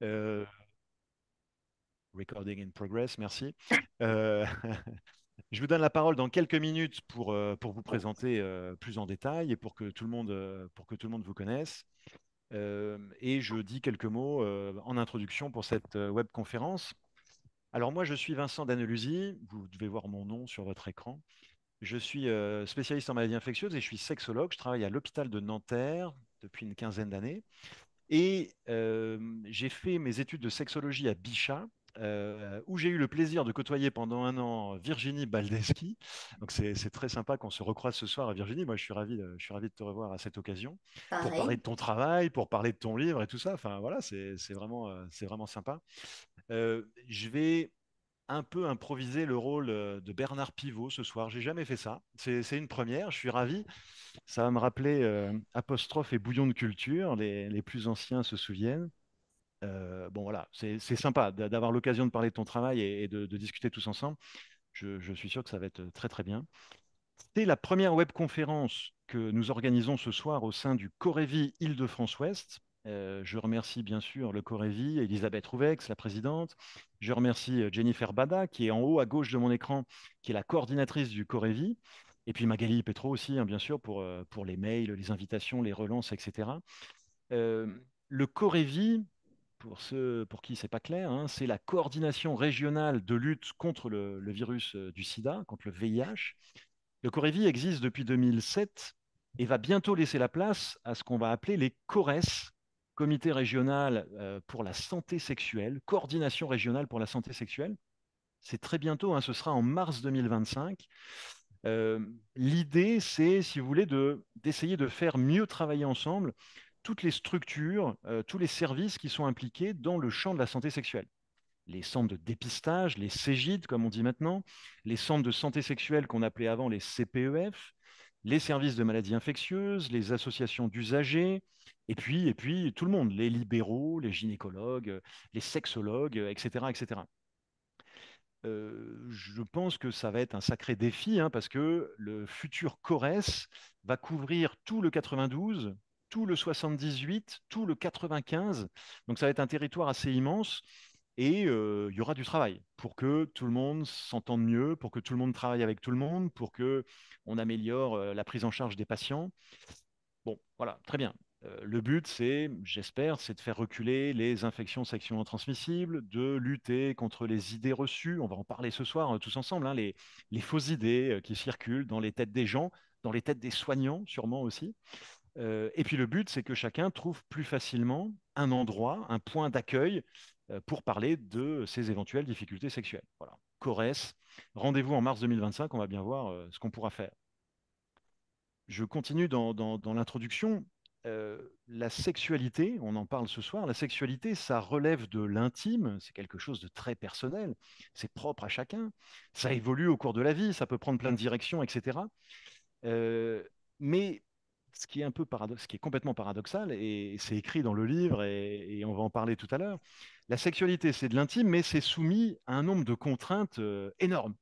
Euh, Recording in progress, merci. Euh, je vous donne la parole dans quelques minutes pour vous présenter plus en détail et pour que tout le monde vous connaisse. Et je dis quelques mots en introduction pour cette webconférence. Alors moi, je suis Vincent Danelusi, vous devez voir mon nom sur votre écran. Je suis spécialiste en maladies infectieuses et je suis sexologue. Je travaille à l'hôpital de Nanterre depuis une quinzaine d'années. Et j'ai fait mes études de sexologie à Bichat, où j'ai eu le plaisir de côtoyer pendant un an Virginie Baldeschi. Donc c'est très sympa qu'on se recroise ce soir à Virginie. Moi, je suis ravi de te revoir à cette occasion pour parler Pareil. de ton travail, pour parler de ton livre et tout ça. Enfin voilà, c'est vraiment sympa. Je vais un peu improviser le rôle de Bernard Pivot ce soir. J'ai jamais fait ça. C'est une première. Je suis ravi. Ça va me rappeler Apostrophe et Bouillon de culture. Les plus anciens se souviennent. Bon voilà, c'est sympa d'avoir l'occasion de parler de ton travail et de discuter tous ensemble. Je suis sûr que ça va être très très bien. C'est la première webconférence que nous organisons ce soir au sein du Corévi Île-de-France-Ouest. Je remercie bien sûr le Corévi, Elisabeth Rouvex, la présidente. Je remercie Jennifer Bada, qui est en haut à gauche de mon écran, qui est la coordinatrice du Corévi. Et puis Magali Petro aussi, hein, bien sûr, pour les mails, les invitations, les relances, etc. Euh, le Corévi, pour ceux pour qui c'est pas clair, hein, c'est la coordination régionale de lutte contre le virus du sida, contre le VIH. Le Corévi existe depuis 2007 et va bientôt laisser la place à ce qu'on va appeler les CORES, Comité régional pour la santé sexuelle, coordination régionale pour la santé sexuelle. C'est très bientôt, hein, ce sera en mars 2025. Euh, L'idée, c'est, si vous voulez, d'essayer de faire mieux travailler ensemble toutes les structures, tous les services qui sont impliqués dans le champ de la santé sexuelle. Les centres de dépistage, les CEGID, comme on dit maintenant, les centres de santé sexuelle qu'on appelait avant les CPEF, les services de maladies infectieuses, les associations d'usagers, et puis tout le monde, les libéraux, les gynécologues, les sexologues, etc., etc. Je pense que ça va être un sacré défi, hein, parce que le futur CORES va couvrir tout le 92, tout le 78, tout le 95. Donc ça va être un territoire assez immense et il y aura du travail pour que tout le monde s'entende mieux, pour que tout le monde travaille avec tout le monde, pour que on améliore la prise en charge des patients. Bon, voilà, très bien. Le but, c'est, j'espère, c'est de faire reculer les infections sexuellement transmissibles, de lutter contre les idées reçues. On va en parler ce soir tous ensemble, hein, les fausses idées qui circulent dans les têtes des gens, dans les têtes des soignants, sûrement aussi. Et puis le but, c'est que chacun trouve plus facilement un endroit, un point d'accueil pour parler de ses éventuelles difficultés sexuelles. Voilà. CORES, rendez-vous en mars 2025, on va bien voir ce qu'on pourra faire. Je continue dans l'introduction. La sexualité, on en parle ce soir, la sexualité, ça relève de l'intime, c'est quelque chose de très personnel, c'est propre à chacun, ça évolue au cours de la vie, ça peut prendre plein de directions, etc. Euh, mais ce qui est ce qui est complètement paradoxal, et c'est écrit dans le livre, et on va en parler tout à l'heure, la sexualité, c'est de l'intime, mais c'est soumis à un nombre de contraintes énormes.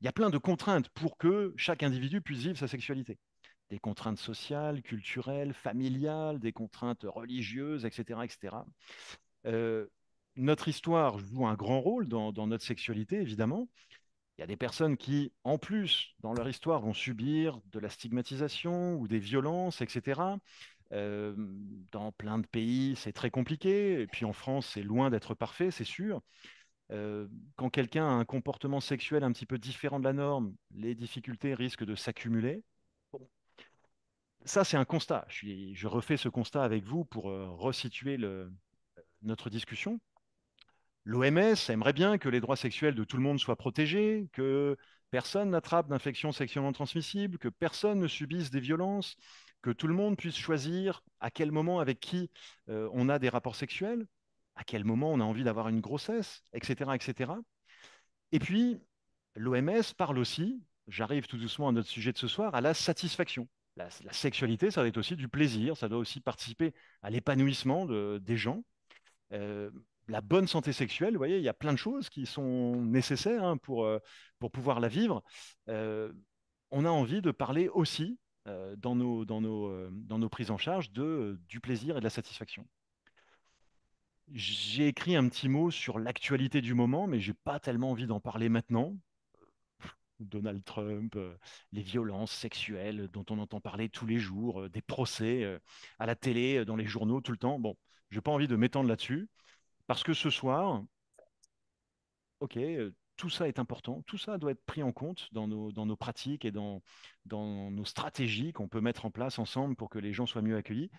Il y a plein de contraintes pour que chaque individu puisse vivre sa sexualité. Des contraintes sociales, culturelles, familiales, des contraintes religieuses, etc., etc. Euh, Notre histoire joue un grand rôle dans notre sexualité, évidemment. Il y a des personnes qui, en plus, dans leur histoire, vont subir de la stigmatisation ou des violences, etc. Euh, dans plein de pays, c'est très compliqué. Et puis en France, c'est loin d'être parfait, c'est sûr. Euh, Quand quelqu'un a un comportement sexuel un petit peu différent de la norme, les difficultés risquent de s'accumuler. Bon, ça, c'est un constat. Je refais ce constat avec vous pour resituer notre discussion. L'OMS aimerait bien que les droits sexuels de tout le monde soient protégés, que personne n'attrape d'infections sexuellement transmissibles, que personne ne subisse des violences, que tout le monde puisse choisir à quel moment, avec qui on a des rapports sexuels, à quel moment on a envie d'avoir une grossesse, etc., etc. Et puis, l'OMS parle aussi, j'arrive tout doucement à notre sujet de ce soir, à la satisfaction. La sexualité, ça doit être aussi du plaisir, ça doit aussi participer à l'épanouissement des gens. Euh, la bonne santé sexuelle, vous voyez, il y a plein de choses qui sont nécessaires hein, pour pouvoir la vivre. Euh, on a envie de parler aussi dans nos prises en charge du plaisir et de la satisfaction. J'ai écrit un petit mot sur l'actualité du moment, mais j'ai pas tellement envie d'en parler maintenant. Donald Trump, les violences sexuelles dont on entend parler tous les jours, des procès à la télé, dans les journaux tout le temps. Bon, j'ai pas envie de m'étendre là-dessus parce que ce soir, ok, tout ça est important, tout ça doit être pris en compte dans nos pratiques et dans nos stratégies qu'on peut mettre en place ensemble pour que les gens soient mieux accueillis.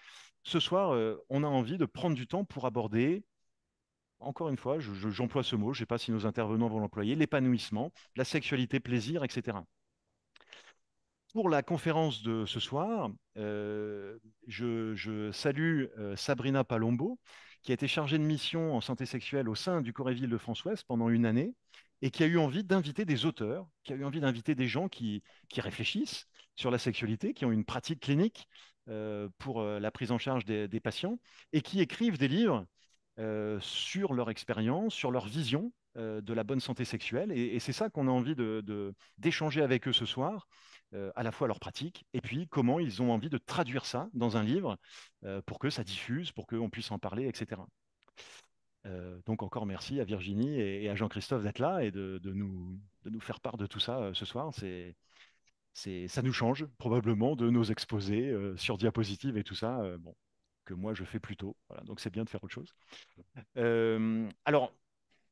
Ce soir, on a envie de prendre du temps pour aborder, encore une fois, j'emploie ce mot, je ne sais pas si nos intervenants vont l'employer, l'épanouissement, la sexualité, plaisir, etc. Pour la conférence de ce soir, je salue Sabrina Palombo, qui a été chargée de mission en santé sexuelle au sein du Coréville de France-Ouest pendant une année et qui a eu envie d'inviter des auteurs, qui a eu envie d'inviter des gens qui réfléchissent sur la sexualité, qui ont une pratique clinique pour la prise en charge des patients et qui écrivent des livres sur leur expérience, sur leur vision de la bonne santé sexuelle. Et c'est ça qu'on a envie d'échanger avec eux ce soir, à la fois leur pratique et puis comment ils ont envie de traduire ça dans un livre pour que ça diffuse, pour qu'on puisse en parler, etc. Donc encore merci à Virginie et à Jean-Christophe d'être là et de nous faire part de tout ça ce soir. Ça nous change probablement de nos exposés sur diapositive et tout ça, bon, que moi je fais plutôt. Voilà, donc c'est bien de faire autre chose. Alors,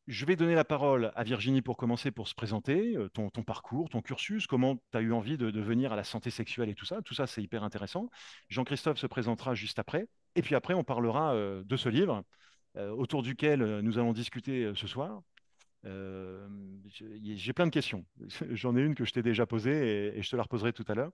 je vais donner la parole à Virginie pour commencer, pour se présenter, ton parcours, ton cursus, comment tu as eu envie de venir à la santé sexuelle et tout ça. Tout ça, c'est hyper intéressant. Jean-Christophe se présentera juste après. Et puis après, on parlera de ce livre autour duquel nous allons discuter ce soir. Euh, j'ai plein de questions. J'en ai une que je t'ai déjà posée et je te la reposerai tout à l'heure.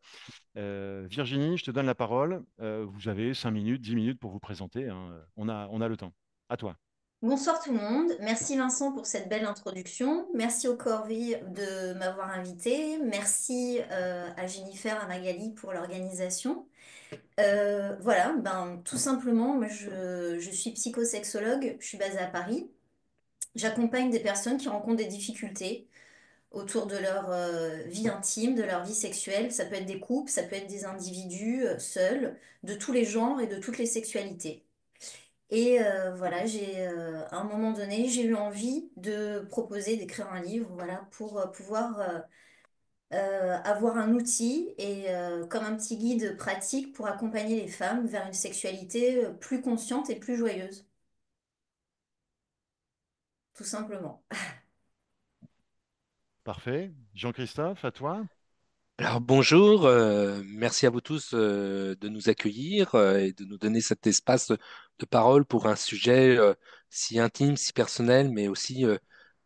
Virginie, je te donne la parole. Vous avez 5 minutes, 10 minutes pour vous présenter, hein. On a le temps. À toi. Bonsoir tout le monde. Merci Vincent pour cette belle introduction. Merci au Corvi de m'avoir invité. Merci à Jennifer, à Magali pour l'organisation. Voilà, ben, tout simplement, moi, je suis psychosexologue, je suis basée à Paris. J'accompagne des personnes qui rencontrent des difficultés autour de leur vie intime, de leur vie sexuelle. Ça peut être des couples, ça peut être des individus seuls, de tous les genres et de toutes les sexualités. Et voilà, à un moment donné, j'ai eu envie de proposer d'écrire un livre, voilà, pour pouvoir avoir un outil et comme un petit guide pratique pour accompagner les femmes vers une sexualité plus consciente et plus joyeuse, tout simplement. Parfait. Jean-Christophe, à toi. Alors bonjour, merci à vous tous de nous accueillir et de nous donner cet espace de parole pour un sujet si intime, si personnel, mais aussi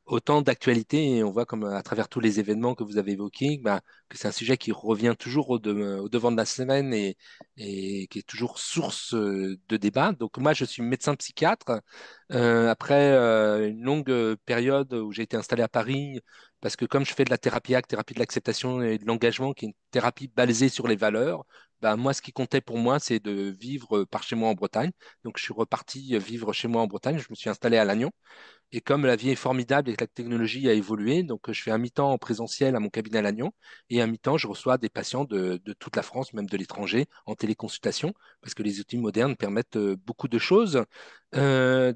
autant d'actualité. Et on voit comme à travers tous les événements que vous avez évoqués, bah, que c'est un sujet qui revient toujours au devant de la semaine et qui est toujours source de débat. Donc moi, je suis médecin psychiatre. Après une longue période où j'ai été installé à Paris, parce que comme je fais de la thérapie acte, thérapie de l'acceptation et de l'engagement, qui est une thérapie basée sur les valeurs, bah, moi, ce qui comptait pour moi, c'est de vivre par chez moi en Bretagne. Donc, je suis reparti vivre chez moi en Bretagne. Je me suis installé à Lannion. Et comme la vie est formidable et que la technologie a évolué, donc je fais un mi-temps en présentiel à mon cabinet à Lannion et un mi-temps, je reçois des patients de toute la France, même de l'étranger, en téléconsultation, parce que les outils modernes permettent beaucoup de choses. Moi,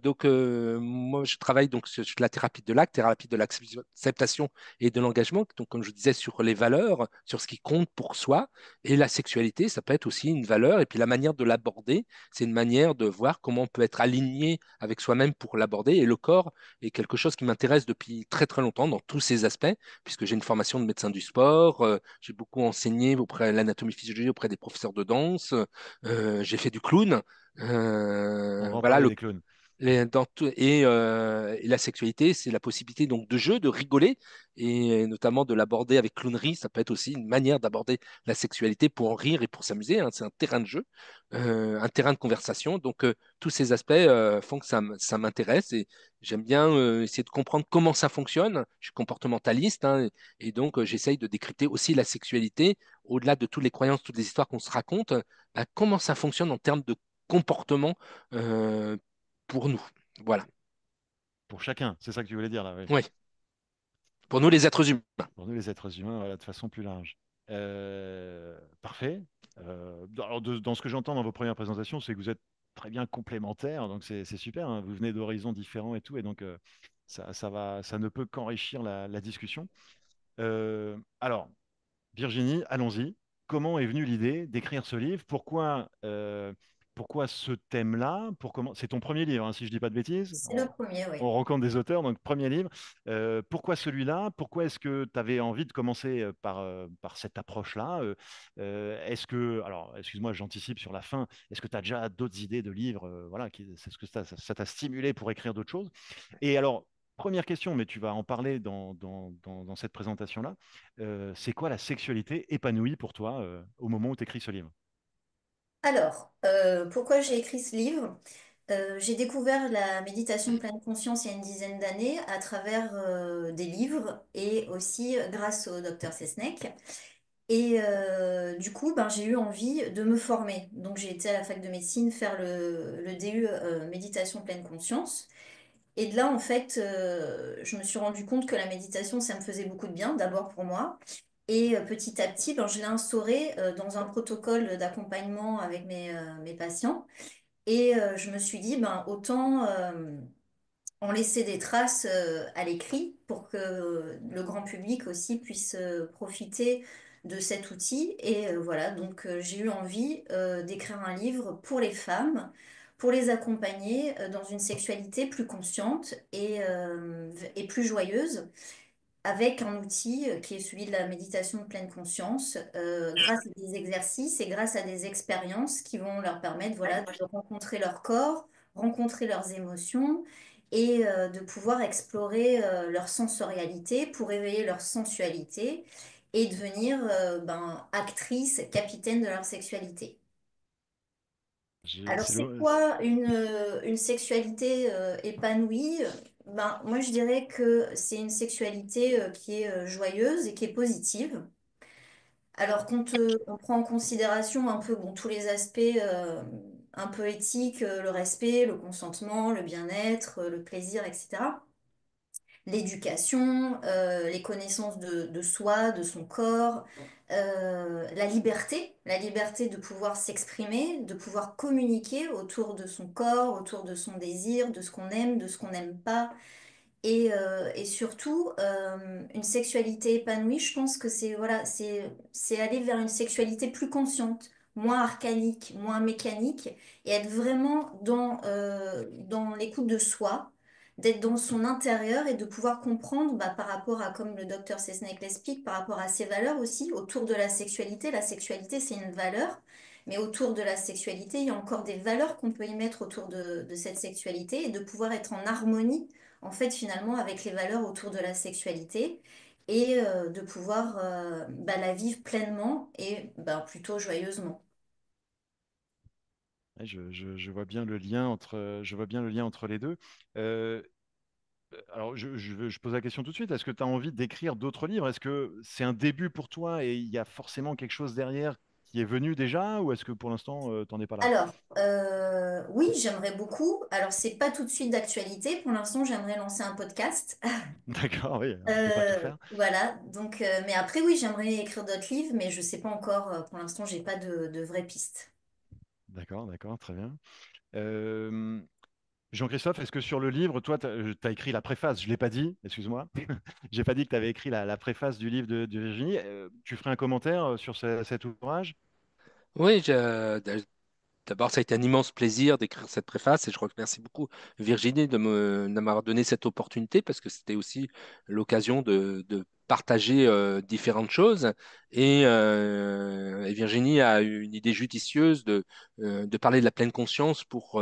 je travaille donc sur la thérapie de l'acceptation et de l'engagement. Donc, comme je disais, sur les valeurs, sur ce qui compte pour soi. Et la sexualité, ça peut être aussi une valeur. Et puis la manière de l'aborder, c'est une manière de voir comment on peut être aligné avec soi-même pour l'aborder. Et le corps est quelque chose qui m'intéresse depuis très très longtemps dans tous ces aspects, puisque j'ai une formation de médecin du sport, j'ai beaucoup enseigné auprès de l'anatomie physiologie auprès des professeurs de danse, j'ai fait du clown. On va en Voilà, parler des clones. et la sexualité, c'est la possibilité donc de jeu, de rigoler, et notamment de l'aborder avec clownerie. Ça peut être aussi une manière d'aborder la sexualité pour en rire et pour s'amuser, hein. C'est un terrain de jeu, un terrain de conversation. Donc tous ces aspects font que ça m'intéresse et j'aime bien essayer de comprendre comment ça fonctionne. Je suis comportementaliste, hein, et donc j'essaye de décrypter aussi la sexualité au-delà de toutes les croyances, toutes les histoires qu'on se raconte. Bah, comment ça fonctionne en termes de comportement euh, pour nous. Voilà. Pour chacun, c'est ça que tu voulais dire là, oui. Oui. Pour nous, les êtres humains. Pour nous, les êtres humains, voilà, de façon plus large. Parfait. Alors, dans ce que j'entends dans vos premières présentations, c'est que vous êtes très bien complémentaires, donc c'est super, hein. Vous venez d'horizons différents et tout, et donc ça ne peut qu'enrichir la discussion. Alors, Virginie, allons-y. Comment est venue l'idée d'écrire ce livre? Pourquoi ce thème-là? C'est ton premier livre, hein, si je dis pas de bêtises. C'est le premier, oui. On rencontre des auteurs, donc premier livre. Pourquoi celui-là? Pourquoi est-ce que tu avais envie de commencer par cette approche-là? Est-ce que, alors, excuse-moi, j'anticipe sur la fin. Est-ce que tu as déjà d'autres idées de livres? Voilà, c'est ce que ça t'a stimulé pour écrire d'autres choses? Et alors, première question, mais tu vas en parler dans cette présentation-là. C'est quoi la sexualité épanouie pour toi au moment où tu écris ce livre? Alors, pourquoi j'ai écrit ce livre? J'ai découvert la méditation de pleine conscience il y a une dizaine d'années à travers des livres et aussi grâce au docteur Sesnek. Et du coup, ben, j'ai eu envie de me former. Donc, j'ai été à la fac de médecine faire le DU méditation pleine conscience. Et de là, en fait, je me suis rendu compte que la méditation, ça me faisait beaucoup de bien, d'abord pour moi. Et petit à petit, ben, je l'ai instauré dans un protocole d'accompagnement avec mes patients. Et je me suis dit, ben, autant en laisser des traces à l'écrit pour que le grand public aussi puisse profiter de cet outil. Et voilà, donc j'ai eu envie d'écrire un livre pour les femmes, pour les accompagner dans une sexualité plus consciente et plus joyeuse avec un outil qui est celui de la méditation de pleine conscience, grâce à des exercices et grâce à des expériences qui vont leur permettre, voilà, de rencontrer leur corps, rencontrer leurs émotions et de pouvoir explorer leur sensorialité pour éveiller leur sensualité et devenir ben, actrice, capitaine de leur sexualité. Alors, C'est c'est quoi une sexualité épanouie? Ben, moi, je dirais que c'est une sexualité qui est joyeuse et qui est positive. Alors, quand on prend en considération un peu bon, tous les aspects un peu éthiques, le respect, le consentement, le bien-être, le plaisir, etc. L'éducation, les connaissances de soi, de son corps, la liberté de pouvoir s'exprimer, de pouvoir communiquer autour de son corps, autour de son désir, de ce qu'on aime, de ce qu'on n'aime pas, et surtout, une sexualité épanouie, je pense que c'est voilà, c'est aller vers une sexualité plus consciente, moins archaïque, moins mécanique, et être vraiment dans l'écoute de soi, d'être dans son intérieur et de pouvoir comprendre bah, par rapport à, comme le docteur Sesnek l'explique, par rapport à ses valeurs aussi, autour de la sexualité. La sexualité, c'est une valeur. Mais autour de la sexualité, il y a encore des valeurs qu'on peut y mettre autour de cette sexualité et de pouvoir être en harmonie en fait, finalement, avec les valeurs autour de la sexualité et de pouvoir bah, la vivre pleinement et bah, plutôt joyeusement. Ouais, je vois bien le lien je vois bien le lien entre les deux. Euh, alors, je pose la question tout de suite. Est-ce que tu as envie d'écrire d'autres livres? Est-ce que c'est un début pour toi et il y a forcément quelque chose derrière qui est venu déjà? Ou est-ce que pour l'instant, tu n'en es pas là? Alors, oui, j'aimerais beaucoup. Alors, c'est pas tout de suite d'actualité. Pour l'instant, j'aimerais lancer un podcast. D'accord, oui, on ne peut pas tout faire. Voilà, donc, mais après, oui, j'aimerais écrire d'autres livres, mais je sais pas encore. Pour l'instant, j'ai pas de vraies pistes. D'accord, d'accord, très bien. Euh, Jean-Christophe, est-ce que sur le livre, toi, tu as écrit la préface? Je ne l'ai pas dit, excuse-moi. J'ai pas dit que tu avais écrit la préface du livre de Virginie. Tu ferais un commentaire sur cet ouvrage? Oui, d'abord, ça a été un immense plaisir d'écrire cette préface et je remercie beaucoup Virginie de m'avoir donné cette opportunité parce que c'était aussi l'occasion de partager différentes choses. Et Virginie a eu une idée judicieuse de parler de la pleine conscience pour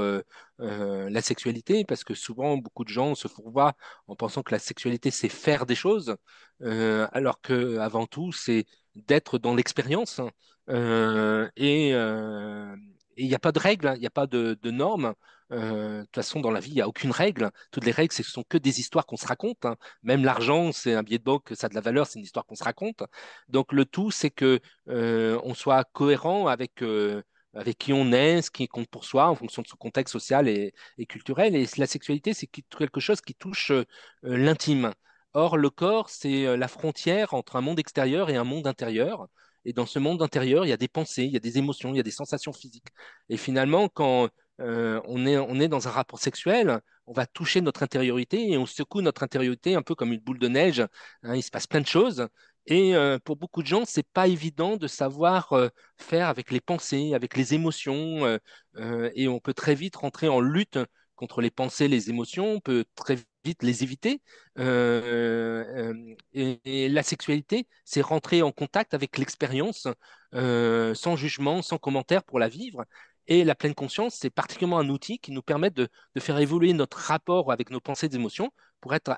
la sexualité parce que souvent, beaucoup de gens se fourvoient en pensant que la sexualité, c'est faire des choses, alors que avant tout, c'est d'être dans l'expérience. Et il n'y a pas de règles, hein, il n'y a pas de normes. De toute façon, dans la vie, il n'y a aucune règle. Toutes les règles, ce sont que des histoires qu'on se raconte, hein. Même l'argent, c'est un billet de banque, ça a de la valeur, c'est une histoire qu'on se raconte. Donc le tout, c'est que on soit cohérent avec qui on est, ce qui compte pour soi, en fonction de son contexte social et culturel. Et la sexualité, c'est quelque chose qui touche l'intime. Or, le corps, c'est la frontière entre un monde extérieur et un monde intérieur. Et dans ce monde intérieur, il y a des pensées, il y a des émotions, il y a des sensations physiques. Et finalement, quand on est dans un rapport sexuel, on va toucher notre intériorité et on secoue notre intériorité un peu comme une boule de neige, hein, il se passe plein de choses. Et pour beaucoup de gens, c'est pas évident de savoir faire avec les pensées, avec les émotions, et on peut très vite rentrer en lutte contre les pensées, les émotions, on peut très vite les éviter. Et la sexualité, c'est rentrer en contact avec l'expérience, sans jugement, sans commentaire pour la vivre. Et la pleine conscience, c'est particulièrement un outil qui nous permet de faire évoluer notre rapport avec nos pensées et émotions pour être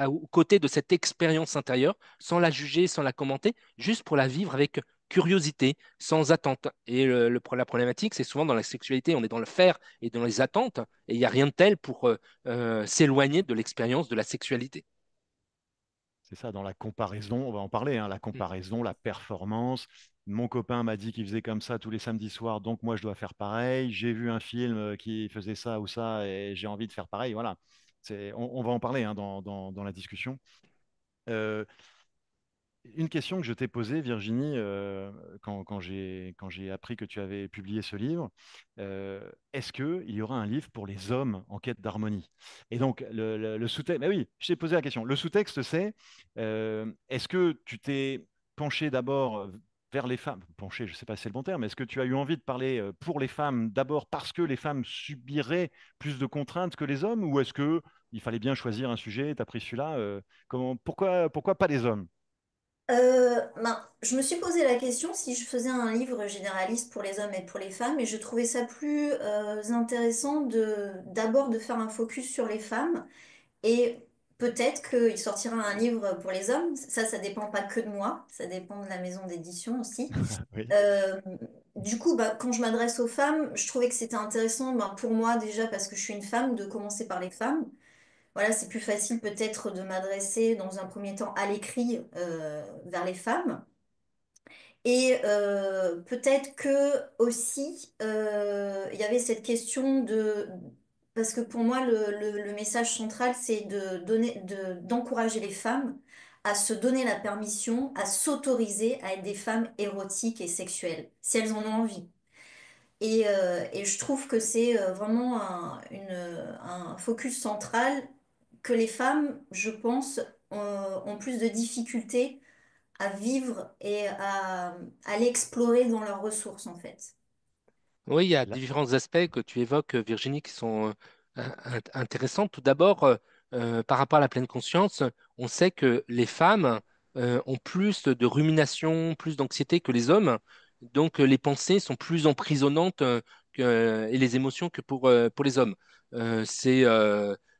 aux côtés de cette expérience intérieure, sans la juger, sans la commenter, juste pour la vivre avec curiosité, sans attente. Et la problématique, c'est souvent dans la sexualité, on est dans le faire et dans les attentes, et il n'y a rien de tel pour s'éloigner de l'expérience de la sexualité. C'est ça, dans la comparaison, on va en parler, hein, la comparaison, la performance. Mon copain m'a dit qu'il faisait comme ça tous les samedis soirs, donc moi je dois faire pareil. J'ai vu un film qui faisait ça ou ça et j'ai envie de faire pareil. Voilà, on va en parler hein, dans la discussion. Euh, une question que je t'ai posée, Virginie, quand j'ai appris que tu avais publié ce livre, est-ce qu'il y aura un livre pour les hommes en quête d'harmonie? Et donc, le sous-texte, mais oui, je t'ai posé la question. Le sous-texte, c'est est-ce que tu t'es penché d'abord vers les femmes? Penché, je ne sais pas si c'est le bon terme, mais est-ce que tu as eu envie de parler pour les femmes d'abord parce que les femmes subiraient plus de contraintes que les hommes, ou est-ce que il fallait bien choisir un sujet, tu as pris celui-là, pourquoi pas les hommes? Je me suis posé la question si je faisais un livre généraliste pour les hommes et pour les femmes, et je trouvais ça plus intéressant d'abord de faire un focus sur les femmes, et peut-être qu'il sortira un livre pour les hommes. Ça dépend pas que de moi, ça dépend de la maison d'édition aussi. Oui. Euh, du coup, quand je m'adresse aux femmes, je trouvais que c'était intéressant, pour moi déjà parce que je suis une femme, de commencer par les femmes. Voilà, c'est plus facile peut-être de m'adresser dans un premier temps à l'écrit vers les femmes. Et peut-être que aussi, il y avait cette question de... Parce que pour moi, le message central, c'est d'encourager les femmes à se donner la permission, à s'autoriser à être des femmes érotiques et sexuelles, si elles en ont envie. Et je trouve que c'est vraiment un focus central que les femmes, je pense, ont plus de difficultés à vivre et à aller explorer dans leurs ressources, en fait. Oui, il y a Là, différents aspects que tu évoques, Virginie, qui sont intéressants. Tout d'abord, par rapport à la pleine conscience, on sait que les femmes ont plus de rumination, plus d'anxiété que les hommes. Donc, les pensées sont plus emprisonnantes et les émotions que pour les hommes.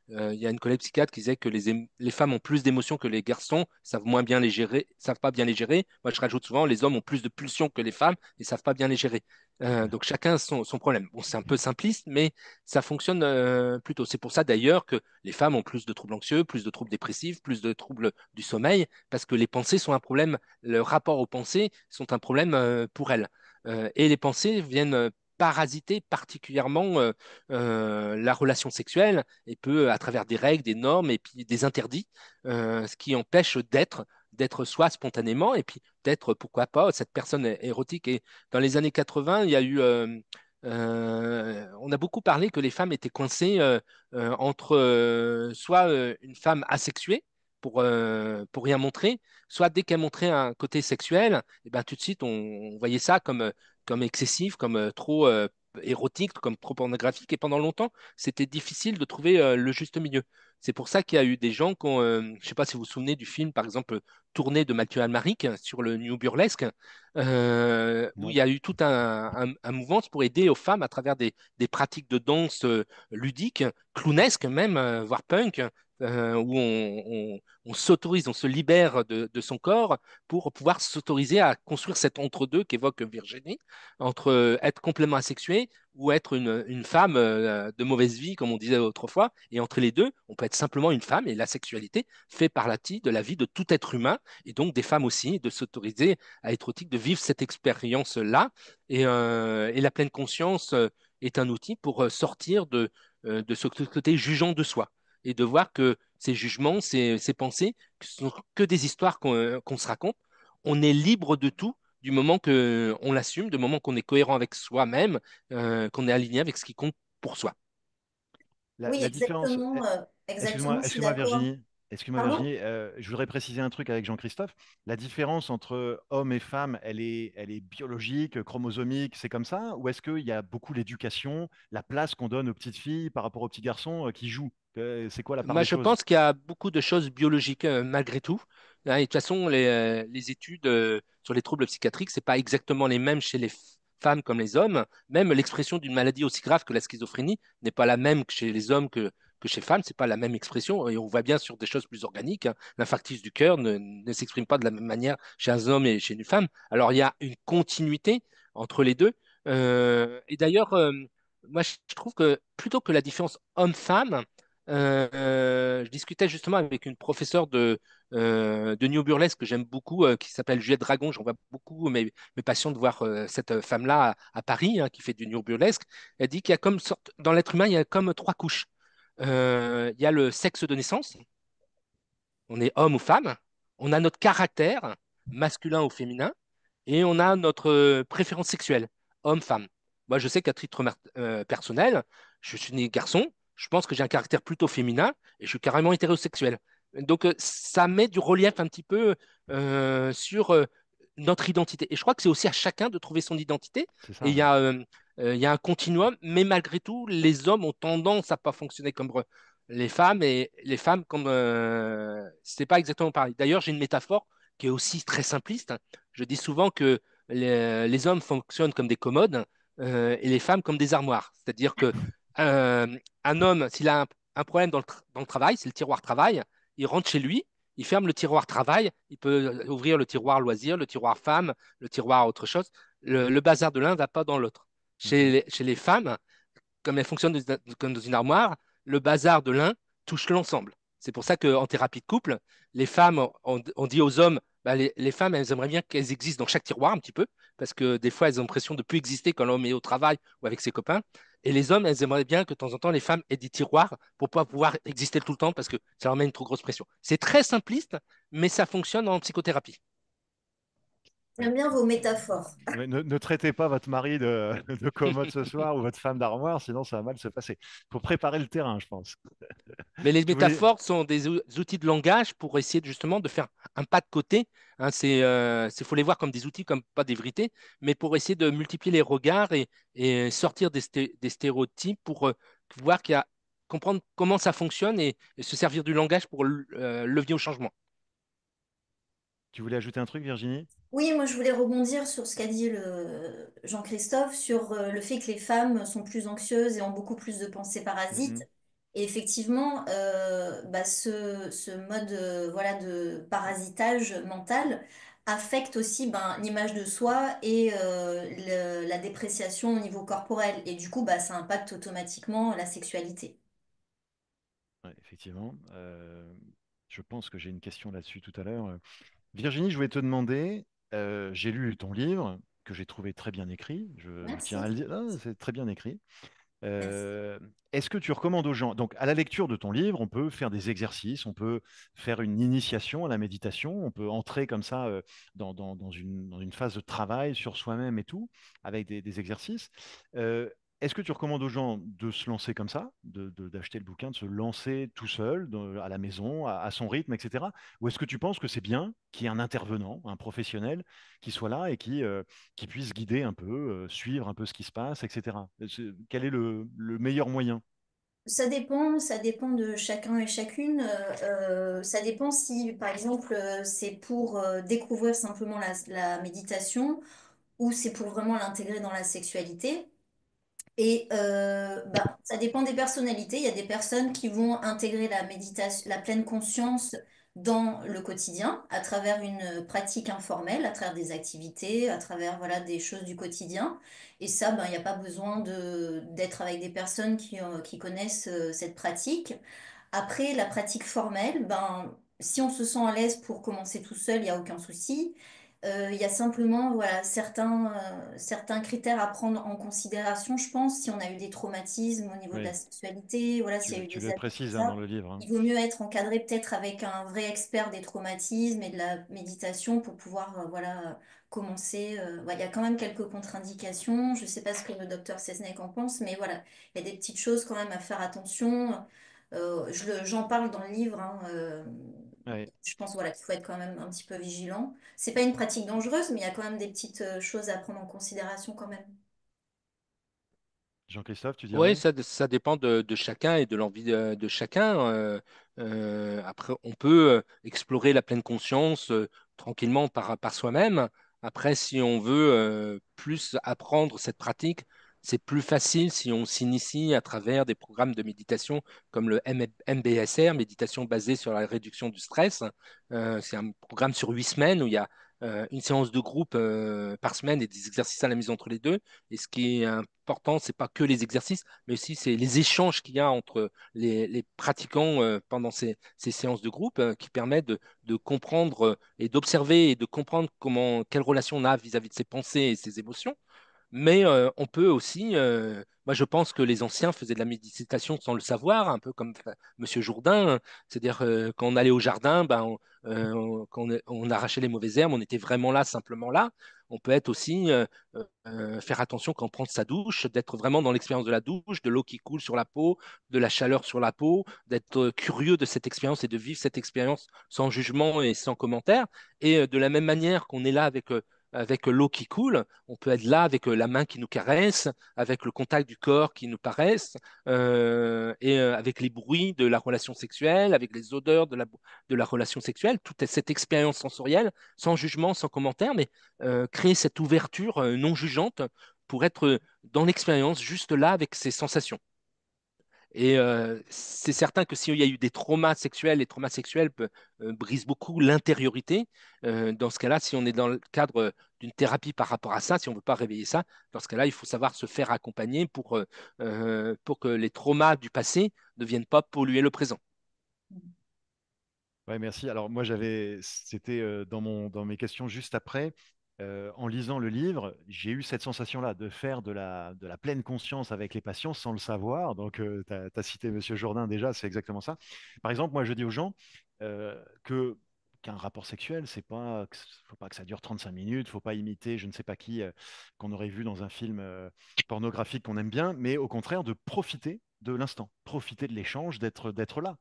Il y a une collègue psychiatre qui disait que les femmes ont plus d'émotions que les garçons, savent moins bien les gérer, savent pas bien les gérer. Moi, je rajoute souvent, les hommes ont plus de pulsions que les femmes et savent pas bien les gérer. Donc chacun a son problème. Bon, c'est un peu simpliste, mais ça fonctionne plutôt. C'est pour ça d'ailleurs que les femmes ont plus de troubles anxieux, plus de troubles dépressifs, plus de troubles du sommeil, parce que les pensées sont un problème, le rapport aux pensées sont un problème pour elles. Et les pensées viennent parasiter particulièrement la relation sexuelle et peut, à travers des règles, des normes et puis des interdits, ce qui empêche d'être soi spontanément et puis d'être, pourquoi pas, cette personne érotique. Et dans les années 80, il y a eu, on a beaucoup parlé que les femmes étaient coincées entre soit une femme asexuée pour rien montrer, soit dès qu'elle montrait un côté sexuel, et ben, tout de suite on voyait ça comme excessif, comme trop érotique, comme trop pornographique. Et pendant longtemps, c'était difficile de trouver le juste milieu. C'est pour ça qu'il y a eu des gens qui ont, je ne sais pas si vous vous souvenez du film, par exemple, Tournée de Mathieu Almaric sur le New Burlesque, où il non. y a eu tout un mouvement pour aider aux femmes à travers des pratiques de danse ludiques, clownesques même, voire punk, où on s'autorise, on se libère de son corps pour pouvoir s'autoriser à construire cet entre-deux qu'évoque Virginie, entre être complètement asexué ou être une femme de mauvaise vie, comme on disait autrefois. Et entre les deux, on peut être simplement une femme et la sexualité fait partie de la vie de tout être humain et donc des femmes aussi, de s'autoriser à être érotique, de vivre cette expérience-là. Et la pleine conscience est un outil pour sortir de ce côté jugeant de soi et de voir que ces jugements, ces pensées, ne sont que des histoires qu'on se raconte. On est libre de tout, du moment qu'on l'assume, du moment qu'on est cohérent avec soi-même, qu'on est aligné avec ce qui compte pour soi. Oui, La différence, exactement, je suis excuse-moi d'accord. Virginie, excuse-moi Pardon? Virginie, je voudrais préciser un truc avec Jean-Christophe. La différence entre homme et femme, elle est biologique, chromosomique, c'est comme ça? Ou est-ce qu'il y a beaucoup l'éducation, la place qu'on donne aux petites filles par rapport aux petits garçons qui jouent? C'est quoi la part Moi, des je choses? pense qu'il y a beaucoup de choses biologiques malgré tout. Hein, et de toute façon, les études sur les troubles psychiatriques, c'est pas exactement les mêmes chez les femmes comme les hommes. Même l'expression d'une maladie aussi grave que la schizophrénie n'est pas la même que chez les hommes que chez les femmes. C'est pas la même expression. Et on voit bien sur des choses plus organiques. Hein. L'infarctus du cœur ne s'exprime pas de la même manière chez un homme et chez une femme. Alors, il y a une continuité entre les deux. Et d'ailleurs, moi, je trouve que plutôt que la différence homme-femme, je discutais justement avec une professeure de New Burlesque que j'aime beaucoup, qui s'appelle Juliette Dragon. J'en vois beaucoup mes patients de voir cette femme-là à Paris, hein, qui fait du New Burlesque. Elle dit qu'il y a comme sorte, dans l'être humain, il y a comme trois couches. Il y a le sexe de naissance, on est homme ou femme. On a notre caractère, masculin ou féminin, et on a notre préférence sexuelle, homme-femme. Moi, je sais qu'à titre personnel, je suis né garçon, je pense que j'ai un caractère plutôt féminin et je suis carrément hétérosexuel. Donc, ça met du relief un petit peu sur notre identité. Et je crois que c'est aussi à chacun de trouver son identité. C'est Et ça, ouais. il y a un continuum, mais malgré tout, les hommes ont tendance à pas fonctionner comme les femmes et les femmes comme c'est pas exactement pareil. D'ailleurs, j'ai une métaphore qui est aussi très simpliste. Je dis souvent que les hommes fonctionnent comme des commodes et les femmes comme des armoires. C'est-à-dire que euh, un homme, s'il a un problème dans le travail, c'est le tiroir travail, il rentre chez lui, il ferme le tiroir travail, il peut ouvrir le tiroir loisir, le tiroir femme, le tiroir autre chose. Le bazar de l'un ne va pas dans l'autre. Mhm. Chez les femmes, comme elle fonctionne comme dans une armoire, le bazar de l'un touche l'ensemble. C'est pour ça qu'en thérapie de couple, les femmes, on dit aux hommes, bah, les femmes, elles aimeraient bien qu'elles existent dans chaque tiroir un petit peu, parce que des fois, elles ont l'impression de ne plus exister quand l'homme est au travail ou avec ses copains. Et les hommes, elles aimeraient bien que de temps en temps, les femmes aient des tiroirs pour pas pouvoir exister tout le temps, parce que ça leur met une trop grosse pression. C'est très simpliste, mais ça fonctionne en psychothérapie. J'aime bien vos métaphores. Ouais, ne traitez pas votre mari de commode ce soir ou votre femme d'armoire, sinon ça va mal se passer. Il faut préparer le terrain, je pense. Mais les Tu voulais... métaphores sont des outils de langage pour essayer justement de faire un pas de côté. Hein, faut les voir comme des outils, comme pas des vérités, mais pour essayer de multiplier les regards et sortir des stéréotypes pour voir comprendre comment ça fonctionne et se servir du langage pour levier au changement. Tu voulais ajouter un truc, Virginie? Oui, moi je voulais rebondir sur ce qu'a dit Jean-Christophe, sur le fait que les femmes sont plus anxieuses et ont beaucoup plus de pensées parasites. Mhm. Et effectivement, bah, ce mode voilà, de parasitage mental affecte aussi ben, l'image de soi et la dépréciation au niveau corporel. Et du coup, bah, ça impacte automatiquement la sexualité. Ouais, effectivement. Je pense que j'ai une question là-dessus tout à l'heure. Virginie, je voulais te demander, j'ai lu ton livre que j'ai trouvé très bien écrit, je tiens à Merci. le dire, ah, c'est très bien écrit. Merci. Est-ce que tu recommandes aux gens, donc à la lecture de ton livre, on peut faire des exercices, on peut faire une initiation à la méditation, on peut entrer comme ça dans une phase de travail sur soi-même et tout, avec des exercices. Euh, Est-ce que tu recommandes aux gens de se lancer comme ça, d'acheter le bouquin, de se lancer tout seul, à la maison, à son rythme, etc. Ou est-ce que tu penses que c'est bien qu'il y ait un intervenant, un professionnel, qui soit là et qui puisse guider un peu, suivre un peu ce qui se passe, etc. Quel est le meilleur moyen? Ça dépend de chacun et chacune. Ça dépend si, par exemple, c'est pour découvrir simplement la méditation ou c'est pour vraiment l'intégrer dans la sexualité. Et bah, ça dépend des personnalités. Il y a des personnes qui vont intégrer la méditation, la pleine conscience dans le quotidien à travers une pratique informelle, à travers des activités, à travers voilà, des choses du quotidien. Et ça, ben, il n'y a pas besoin d'être avec des personnes qui connaissent cette pratique. Après, la pratique formelle, ben, si on se sent à l'aise pour commencer tout seul, il n'y a aucun souci. Il y a simplement voilà, certains critères à prendre en considération, je pense, si on a eu des traumatismes au niveau de la Oui, sexualité, voilà, s'il y a eu tu des le abus, tout précises hein, dans ça. le livre. Hein. Il vaut mieux être encadré peut-être avec un vrai expert des traumatismes et de la méditation pour pouvoir voilà, commencer. Il y a quand même quelques contre-indications. Je ne sais pas ce que le docteur Sesnek en pense, mais voilà, il y a des petites choses quand même à faire attention. J'en parle dans le livre. Hein, Ouais. je pense voilà, qu'il faut être quand même un petit peu vigilant. C'est pas une pratique dangereuse, mais il y a quand même des petites choses à prendre en considération quand même. Jean-Christophe, tu Oui, dirais? ça dépend de chacun et de l'envie de chacun. Après, on peut explorer la pleine conscience tranquillement par soi-même. Après, si on veut plus apprendre cette pratique, c'est plus facile si on s'initie à travers des programmes de méditation comme le MBSR, méditation basée sur la réduction du stress. C'est un programme sur 8 semaines où il y a une séance de groupe par semaine et des exercices à la maison entre les deux. Et ce qui est important, c'est pas que les exercices, mais aussi c'est les échanges qu'il y a entre les pratiquants pendant ces séances de groupe qui permettent de comprendre et d'observer et de comprendre quelle relation on a vis-à-vis de ses pensées et ses émotions. Mais on peut aussi, moi je pense que les anciens faisaient de la méditation sans le savoir, un peu comme Monsieur Jourdain, hein. C'est-à-dire quand on allait au jardin, ben, quand on arrachait les mauvaises herbes, on était vraiment là, simplement là. On peut être aussi faire attention quand on prend sa douche, d'être vraiment dans l'expérience de la douche, de l'eau qui coule sur la peau, de la chaleur sur la peau, d'être curieux de cette expérience et de vivre cette expérience sans jugement et sans commentaire. Et de la même manière qu'on est là avec l'eau qui coule, on peut être là avec la main qui nous caresse, avec le contact du corps qui nous caresse, et avec les bruits de la relation sexuelle, avec les odeurs de la relation sexuelle, toute cette expérience sensorielle, sans jugement, sans commentaire, mais créer cette ouverture non jugeante pour être dans l'expérience, juste là avec ses sensations. Et c'est certain que s'il y a eu des traumas sexuels, les traumas sexuels brisent beaucoup l'intériorité. Dans ce cas-là, si on est dans le cadre d'une thérapie par rapport à ça, si on ne veut pas réveiller ça, dans ce cas-là, il faut savoir se faire accompagner pour que les traumas du passé ne viennent pas polluer le présent. Ouais, merci. Alors moi c'était dans mes questions juste après. En lisant le livre, j'ai eu cette sensation-là de faire de la pleine conscience avec les patients sans le savoir. Donc, tu as cité Monsieur Jourdain déjà, c'est exactement ça. Par exemple, moi, je dis aux gens qu'un rapport sexuel, faut pas que ça dure 35 minutes, faut pas imiter je ne sais pas qui qu'on aurait vu dans un film pornographique qu'on aime bien, mais au contraire de profiter de l'instant, profiter de l'échange, d'être là.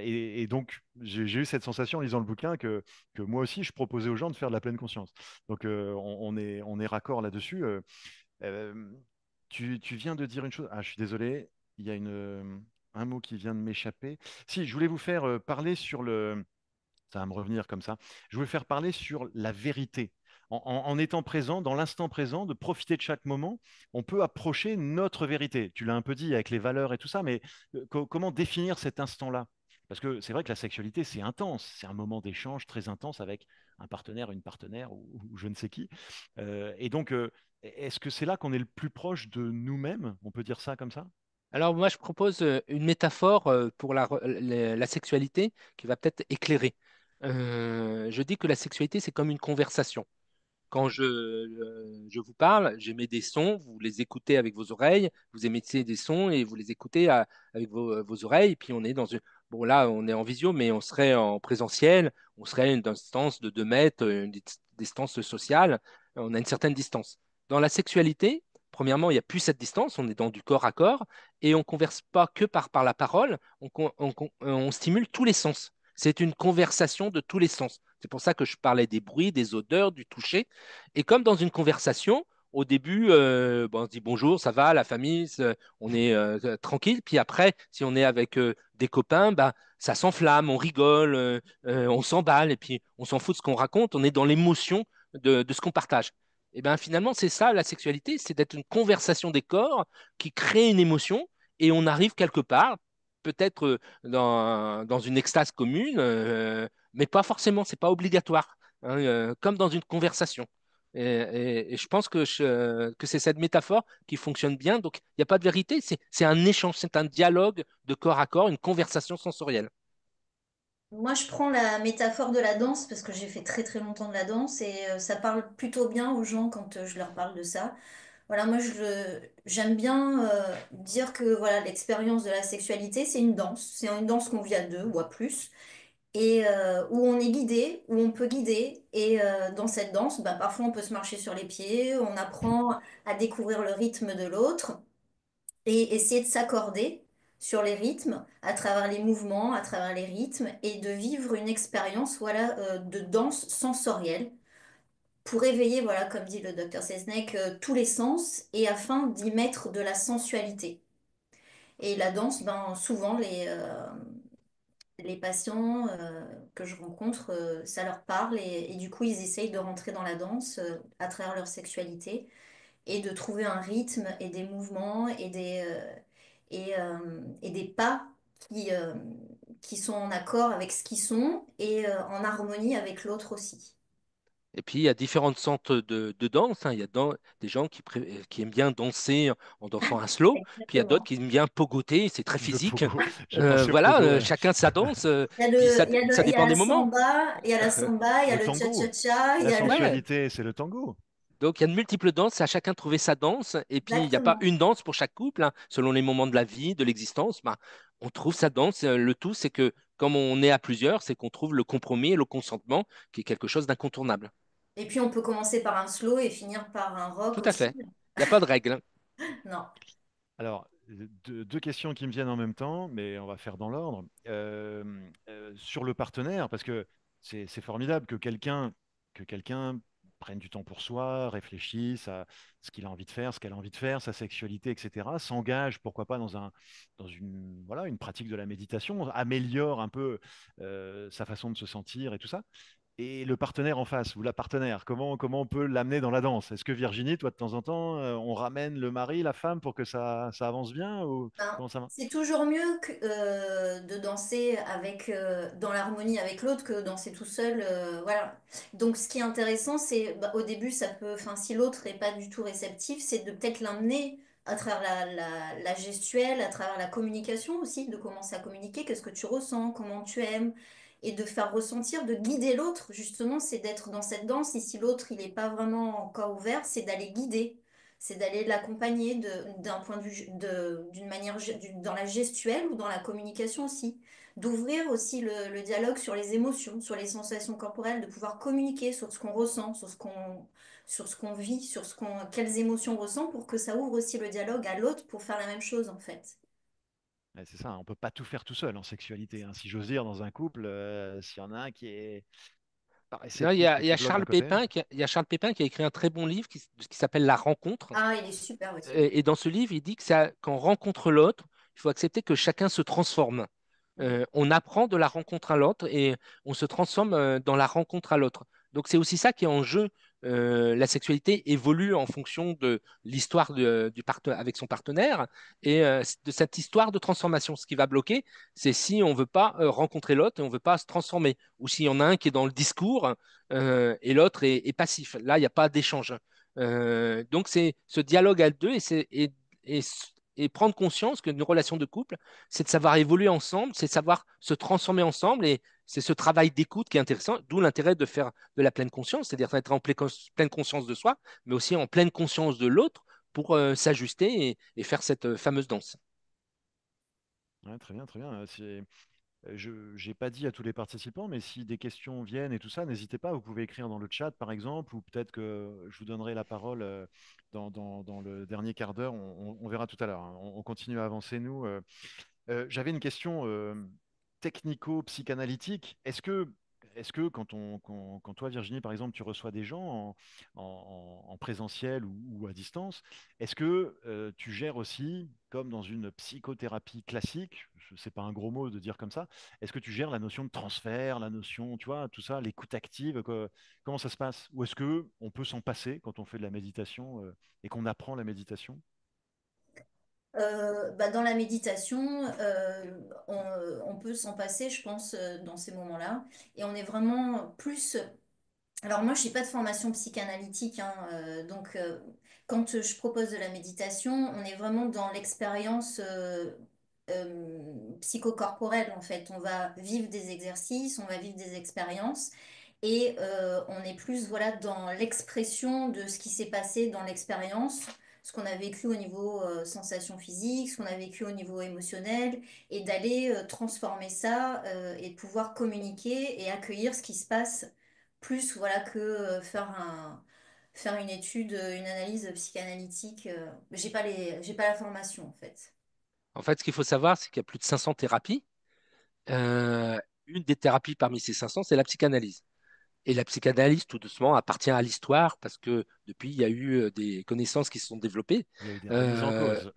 Et donc, j'ai eu cette sensation en lisant le bouquin que moi aussi, je proposais aux gens de faire de la pleine conscience. Donc, on est raccord là-dessus. Euh, tu viens de dire une chose. Ah, je suis désolé, il y a un mot qui vient de m'échapper. Si, je voulais vous faire parler sur le. Ça va me revenir comme ça. Je voulais faire parler sur la vérité. En étant présent, dans l'instant présent, de profiter de chaque moment, on peut approcher notre vérité. Tu l'as un peu dit avec les valeurs et tout ça, mais comment définir cet instant-là? Parce que c'est vrai que la sexualité, c'est intense. C'est un moment d'échange très intense avec un partenaire, une partenaire ou je ne sais qui. Et donc, est-ce que c'est là qu'on est le plus proche de nous-mêmes? On peut dire ça comme ça? Alors moi, je propose une métaphore pour la sexualité qui va peut-être éclairer. Je dis que la sexualité, c'est comme une conversation. Quand je vous parle, j'émets des sons, vous les écoutez avec vos oreilles, vous émettez des sons et vous les écoutez avec vos oreilles. Et puis on est dans une... Bon, là, on est en visio, mais on serait en présentiel, on serait à une distance de 2 mètres, une distance sociale, on a une certaine distance. Dans la sexualité, premièrement, il n'y a plus cette distance, on est dans du corps à corps et on ne converse pas que par la parole, on stimule tous les sens. C'est une conversation de tous les sens. C'est pour ça que je parlais des bruits, des odeurs, du toucher. Et comme dans une conversation, au début, bon, on se dit bonjour, ça va, la famille, on est tranquille. Puis après, si on est avec des copains, bah, ça s'enflamme, on rigole, on s'emballe, et puis on s'en fout de ce qu'on raconte, on est dans l'émotion de ce qu'on partage. Et bien finalement, c'est ça la sexualité, c'est d'être une conversation des corps qui crée une émotion, et on arrive quelque part, peut-être dans une extase commune, mais pas forcément, c'est pas obligatoire, hein, comme dans une conversation. Et je pense que c'est cette métaphore qui fonctionne bien. Donc, il n'y a pas de vérité, c'est un échange, c'est un dialogue de corps à corps, une conversation sensorielle. Moi, je prends la métaphore de la danse parce que j'ai fait très très longtemps de la danse et ça parle plutôt bien aux gens quand je leur parle de ça. Voilà, moi, j'aime bien dire que voilà, l'expérience de la sexualité, c'est une danse. C'est une danse qu'on vit à deux ou à plus et où on est guidé, où on peut guider. Et dans cette danse, bah, parfois, on peut se marcher sur les pieds, on apprend à découvrir le rythme de l'autre et essayer de s'accorder sur les rythmes, à travers les mouvements, à travers les rythmes, et de vivre une expérience voilà, de danse sensorielle pour éveiller, voilà, comme dit le docteur Sesnek, tous les sens et afin d'y mettre de la sensualité. Et la danse, ben, souvent, les patients que je rencontre, ça leur parle et du coup, ils essayent de rentrer dans la danse à travers leur sexualité et de trouver un rythme et des mouvements et des pas qui, euh, qui sont en accord avec ce qu'ils sont et en harmonie avec l'autre aussi. Et puis, il y a différentes sortes de danse, hein. Il y a des gens qui aiment bien danser en dansant un slow, puis il y a d'autres Exactement. qui aiment bien pogoter, c'est très Le physique. pogo, j'ai pensé au Voilà, pogo, ouais. chacun sa danse, ça Il y dépend a la des moments. samba, il y a la samba, il y a Le le tango, cha-cha-cha, il la y a le... Ouais. sensualité, c'est le tango. Donc, il y a de multiples danses, c'est à chacun de trouver sa danse. Et puis, il n'y a pas Exactement. une danse pour chaque couple, hein. Selon les moments de la vie, de l'existence, ben, on trouve sa danse. Le tout, c'est que, comme on est à plusieurs, c'est qu'on trouve le compromis et le consentement, qui est quelque chose d'incontournable. Et puis on peut commencer par un slow et finir par un rock Tout à aussi. fait. Il n'y a pas de règle, hein. Non. Alors, deux questions qui me viennent en même temps, mais on va faire dans l'ordre. Sur le partenaire, parce que c'est formidable que quelqu'un prenne du temps pour soi, réfléchisse à ce qu'il a envie de faire, ce qu'elle a envie de faire, sa sexualité, etc. S'engage, pourquoi pas, dans une, voilà, une pratique de la méditation, améliore un peu sa façon de se sentir et tout ça. Et le partenaire en face, ou la partenaire, comment on peut l'amener dans la danse? Est-ce que Virginie, toi, de temps en temps, on ramène le mari, la femme pour que ça avance bien ou Ben, comment ça va? c'est toujours mieux de danser dans l'harmonie avec l'autre que danser tout seul. Voilà. Donc, ce qui est intéressant, c'est bah, au début, enfin, si l'autre n'est pas du tout réceptif, c'est de peut-être l'emmener à travers la gestuelle, à travers la communication aussi, de commencer à communiquer, qu'est-ce que tu ressens, comment tu aimes, et de faire ressentir, de guider l'autre. Justement, c'est d'être dans cette danse. Et si l'autre, il n'est pas vraiment encore ouvert, c'est d'aller guider, c'est d'aller l'accompagner d'un point de vue d'une manière dans la gestuelle ou dans la communication aussi, d'ouvrir aussi le dialogue sur les émotions, sur les sensations corporelles, de pouvoir communiquer sur ce qu'on ressent, sur ce qu'on vit, quelles émotions on ressent pour que ça ouvre aussi le dialogue à l'autre pour faire la même chose en fait. Ouais, c'est ça, on peut pas tout faire tout seul en sexualité, hein. Si j'ose dire, dans un couple, s'il y en a un qui est pas Non, réceptif ou il y qui a bloque d'un Charles côté. Pépin il y a Charles Pépin qui a écrit un très bon livre qui s'appelle La Rencontre. Ah, il est super aussi. Et dans ce livre, il dit que ça, quand on rencontre l'autre, il faut accepter que chacun se transforme. On apprend de la rencontre à l'autre et on se transforme dans la rencontre à l'autre. Donc c'est aussi ça qui est en jeu. La sexualité évolue en fonction de l'histoire avec son partenaire et de cette histoire de transformation. Ce qui va bloquer, c'est si on ne veut pas rencontrer l'autre et on ne veut pas se transformer, ou s'il y en a un qui est dans le discours et l'autre est passif. Là, il n'y a pas d'échange. Donc c'est ce dialogue à deux et, et prendre conscience qu'une relation de couple, c'est de savoir évoluer ensemble, c'est de savoir se transformer ensemble et c'est ce travail d'écoute qui est intéressant, d'où l'intérêt de faire de la pleine conscience, c'est-à-dire être en pleine conscience de soi, mais aussi en pleine conscience de l'autre pour s'ajuster et faire cette fameuse danse. Ouais, très bien, très bien. Je n'ai pas dit à tous les participants, mais si des questions viennent et tout ça, n'hésitez pas, vous pouvez écrire dans le chat par exemple, ou peut-être que je vous donnerai la parole dans le dernier quart d'heure, on verra tout à l'heure, hein. On continue à avancer, nous. J'avais une question technico-psychanalytique. Est-ce que quand toi, Virginie, par exemple, tu reçois des gens en présentiel ou à distance, est-ce que tu gères aussi, comme dans une psychothérapie classique, c'est pas un gros mot de dire comme ça, est-ce que tu gères la notion de transfert, la notion, tu vois, tout ça, l'écoute active, comment ça se passe? Ou est-ce que on peut s'en passer quand on fait de la méditation et qu'on apprend la méditation? Bah, dans la méditation, on peut s'en passer, je pense, dans ces moments-là. Et on est vraiment plus... Alors moi, je n'ai pas de formation psychanalytique, hein, donc quand je propose de la méditation, on est vraiment dans l'expérience psychocorporelle en fait. On va vivre des exercices, on va vivre des expériences et on est plus voilà, dans l'expression de ce qui s'est passé dans l'expérience, ce qu'on a vécu au niveau sensation physique, ce qu'on a vécu au niveau émotionnel et d'aller transformer ça et de pouvoir communiquer et accueillir ce qui se passe plus voilà, que faire une étude, une analyse psychanalytique. J'ai pas la formation en fait. En fait, ce qu'il faut savoir, c'est qu'il y a plus de 500 thérapies. Une des thérapies parmi ces 500, c'est la psychanalyse. Et la psychanalyse, tout doucement, appartient à l'histoire parce que depuis, il y a eu des connaissances qui se sont développées. Il y a eu des remises en Euh, cause.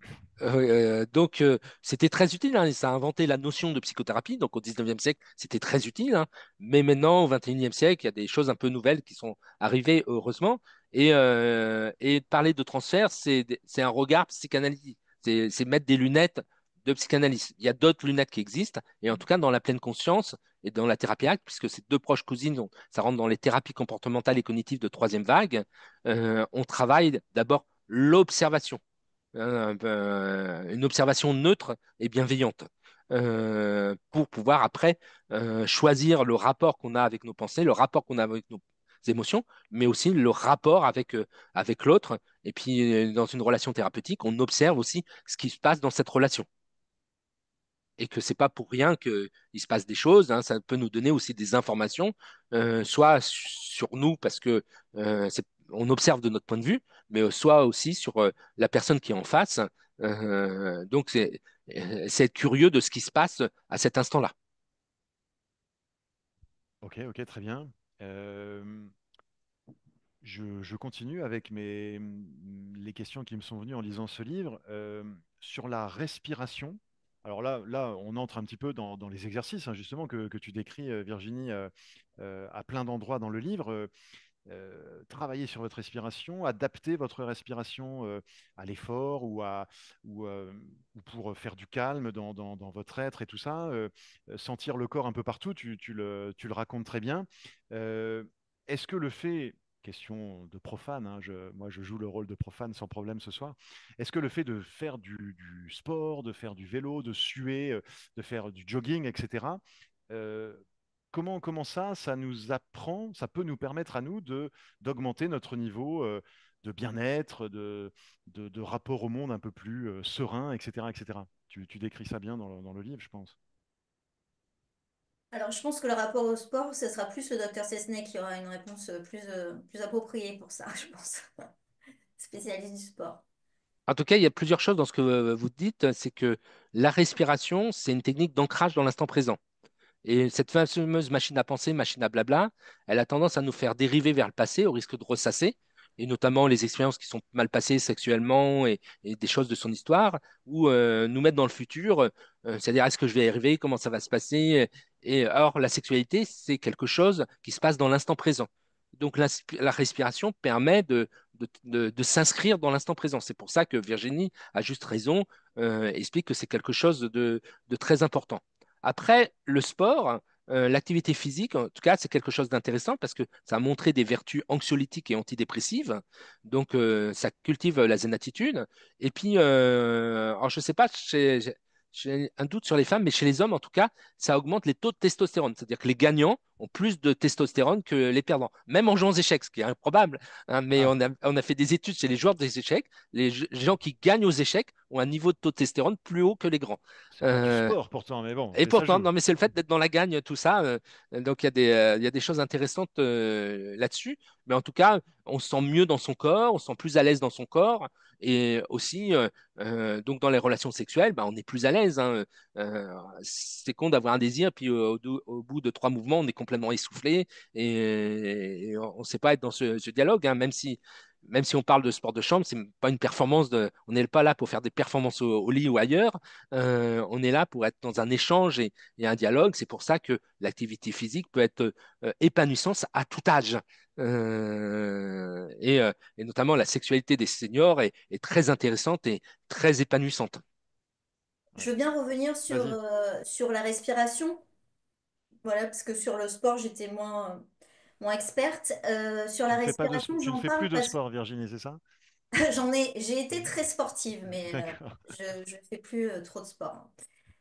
C'était très utile, hein, et ça a inventé la notion de psychothérapie. Donc, au 19e siècle, c'était très utile, hein. Mais maintenant, au 21e siècle, il y a des choses un peu nouvelles qui sont arrivées, heureusement. Et parler de transfert, c'est un regard psychanalytique. C'est mettre des lunettes de psychanalyse. Il y a d'autres lunettes qui existent. Et en tout cas, dans la pleine conscience et dans la thérapie acte, puisque c'est deux proches cousines, donc ça rentre dans les thérapies comportementales et cognitives de troisième vague, on travaille d'abord l'observation, une observation neutre et bienveillante, pour pouvoir après choisir le rapport qu'on a avec nos pensées, le rapport qu'on a avec nos émotions, mais aussi le rapport avec l'autre. Et puis, dans une relation thérapeutique, on observe aussi ce qui se passe dans cette relation. Et que c'est pas pour rien qu'il se passe des choses, hein. Ça peut nous donner aussi des informations, soit sur nous parce que on observe de notre point de vue, mais soit aussi sur la personne qui est en face. Donc c'est être curieux de ce qui se passe à cet instant-là. Ok, ok, très bien. Euh, je continue avec les questions qui me sont venues en lisant ce livre. Sur la respiration. Alors là, on entre un petit peu dans les exercices, hein, justement, que tu décris, Virginie, à plein d'endroits dans le livre. Travailler sur votre respiration, adapter votre respiration à l'effort ou, euh, ou pour faire du calme dans votre être et tout ça. Sentir le corps un peu partout, tu le racontes très bien. Euh, Est-ce que le fait, question de profane, hein, moi je joue le rôle de profane sans problème ce soir, est-ce que le fait de faire du sport, de faire du vélo, de suer, de faire du jogging, etc., euh, comment ça nous apprend, ça peut nous permettre à nous d'augmenter notre niveau de bien-être, de rapport au monde un peu plus serein, etc., etc. Tu décris ça bien dans le livre, je pense. Alors, je pense que le rapport au sport, ce sera plus le docteur Cesnet qui aura une réponse plus appropriée pour ça, je pense. Spécialiste du sport. En tout cas, il y a plusieurs choses dans ce que vous dites. C'est que la respiration, c'est une technique d'ancrage dans l'instant présent. Et cette fameuse machine à penser, machine à blabla, elle a tendance à nous faire dériver vers le passé au risque de ressasser, et notamment les expériences qui sont mal passées sexuellement et des choses de son histoire, ou nous mettre dans le futur, c'est-à-dire est-ce que je vais y arriver, comment ça va se passer. Et or, la sexualité, c'est quelque chose qui se passe dans l'instant présent. Donc la respiration permet de s'inscrire dans l'instant présent. C'est pour ça que Virginie a juste raison, explique que c'est quelque chose de très important. Après, le sport, l'activité physique, en tout cas, c'est quelque chose d'intéressant parce que ça a montré des vertus anxiolytiques et antidépressives. Donc, ça cultive la zénatitude. Et puis, alors, je ne sais pas, j'ai un doute sur les femmes, mais chez les hommes, en tout cas, ça augmente les taux de testostérone. C'est-à-dire que les gagnants ont plus de testostérone que les perdants, même en jouant aux échecs, ce qui est improbable, hein. Mais Ah, on a fait des études chez les joueurs des échecs. Les gens qui gagnent aux échecs ont un niveau de taux de testostérone plus haut que les grands. c'est pas du Euh, sport pourtant, mais bon, et ça pourtant, joue. non, mais c'est le fait d'être dans la gagne, tout ça. Donc, il y a des choses intéressantes là-dessus. Mais en tout cas, on se sent mieux dans son corps, on se sent plus à l'aise dans son corps. Et aussi, donc dans les relations sexuelles, bah, on est plus à l'aise, hein. C'est con d'avoir un désir, puis au bout de trois mouvements, on est complètement essoufflé et on ne sait pas être dans ce dialogue, hein, même si on parle de sport de chambre, c'est pas une performance on n'est pas là pour faire des performances au lit ou ailleurs. On est là pour être dans un échange et un dialogue. C'est pour ça que l'activité physique peut être épanouissante à tout âge. Et notamment la sexualité des seniors est très intéressante et très épanouissante. Ouais. Je veux bien revenir Vas-y. sur la respiration. Voilà, parce que sur le sport, j'étais moins experte. Sur Tu la ne fais pas respiration, tu ne j'en fais plus parle de parce sport, Virginie, c'est ça? j'ai été très sportive, mais D'accord. je fais plus trop de sport.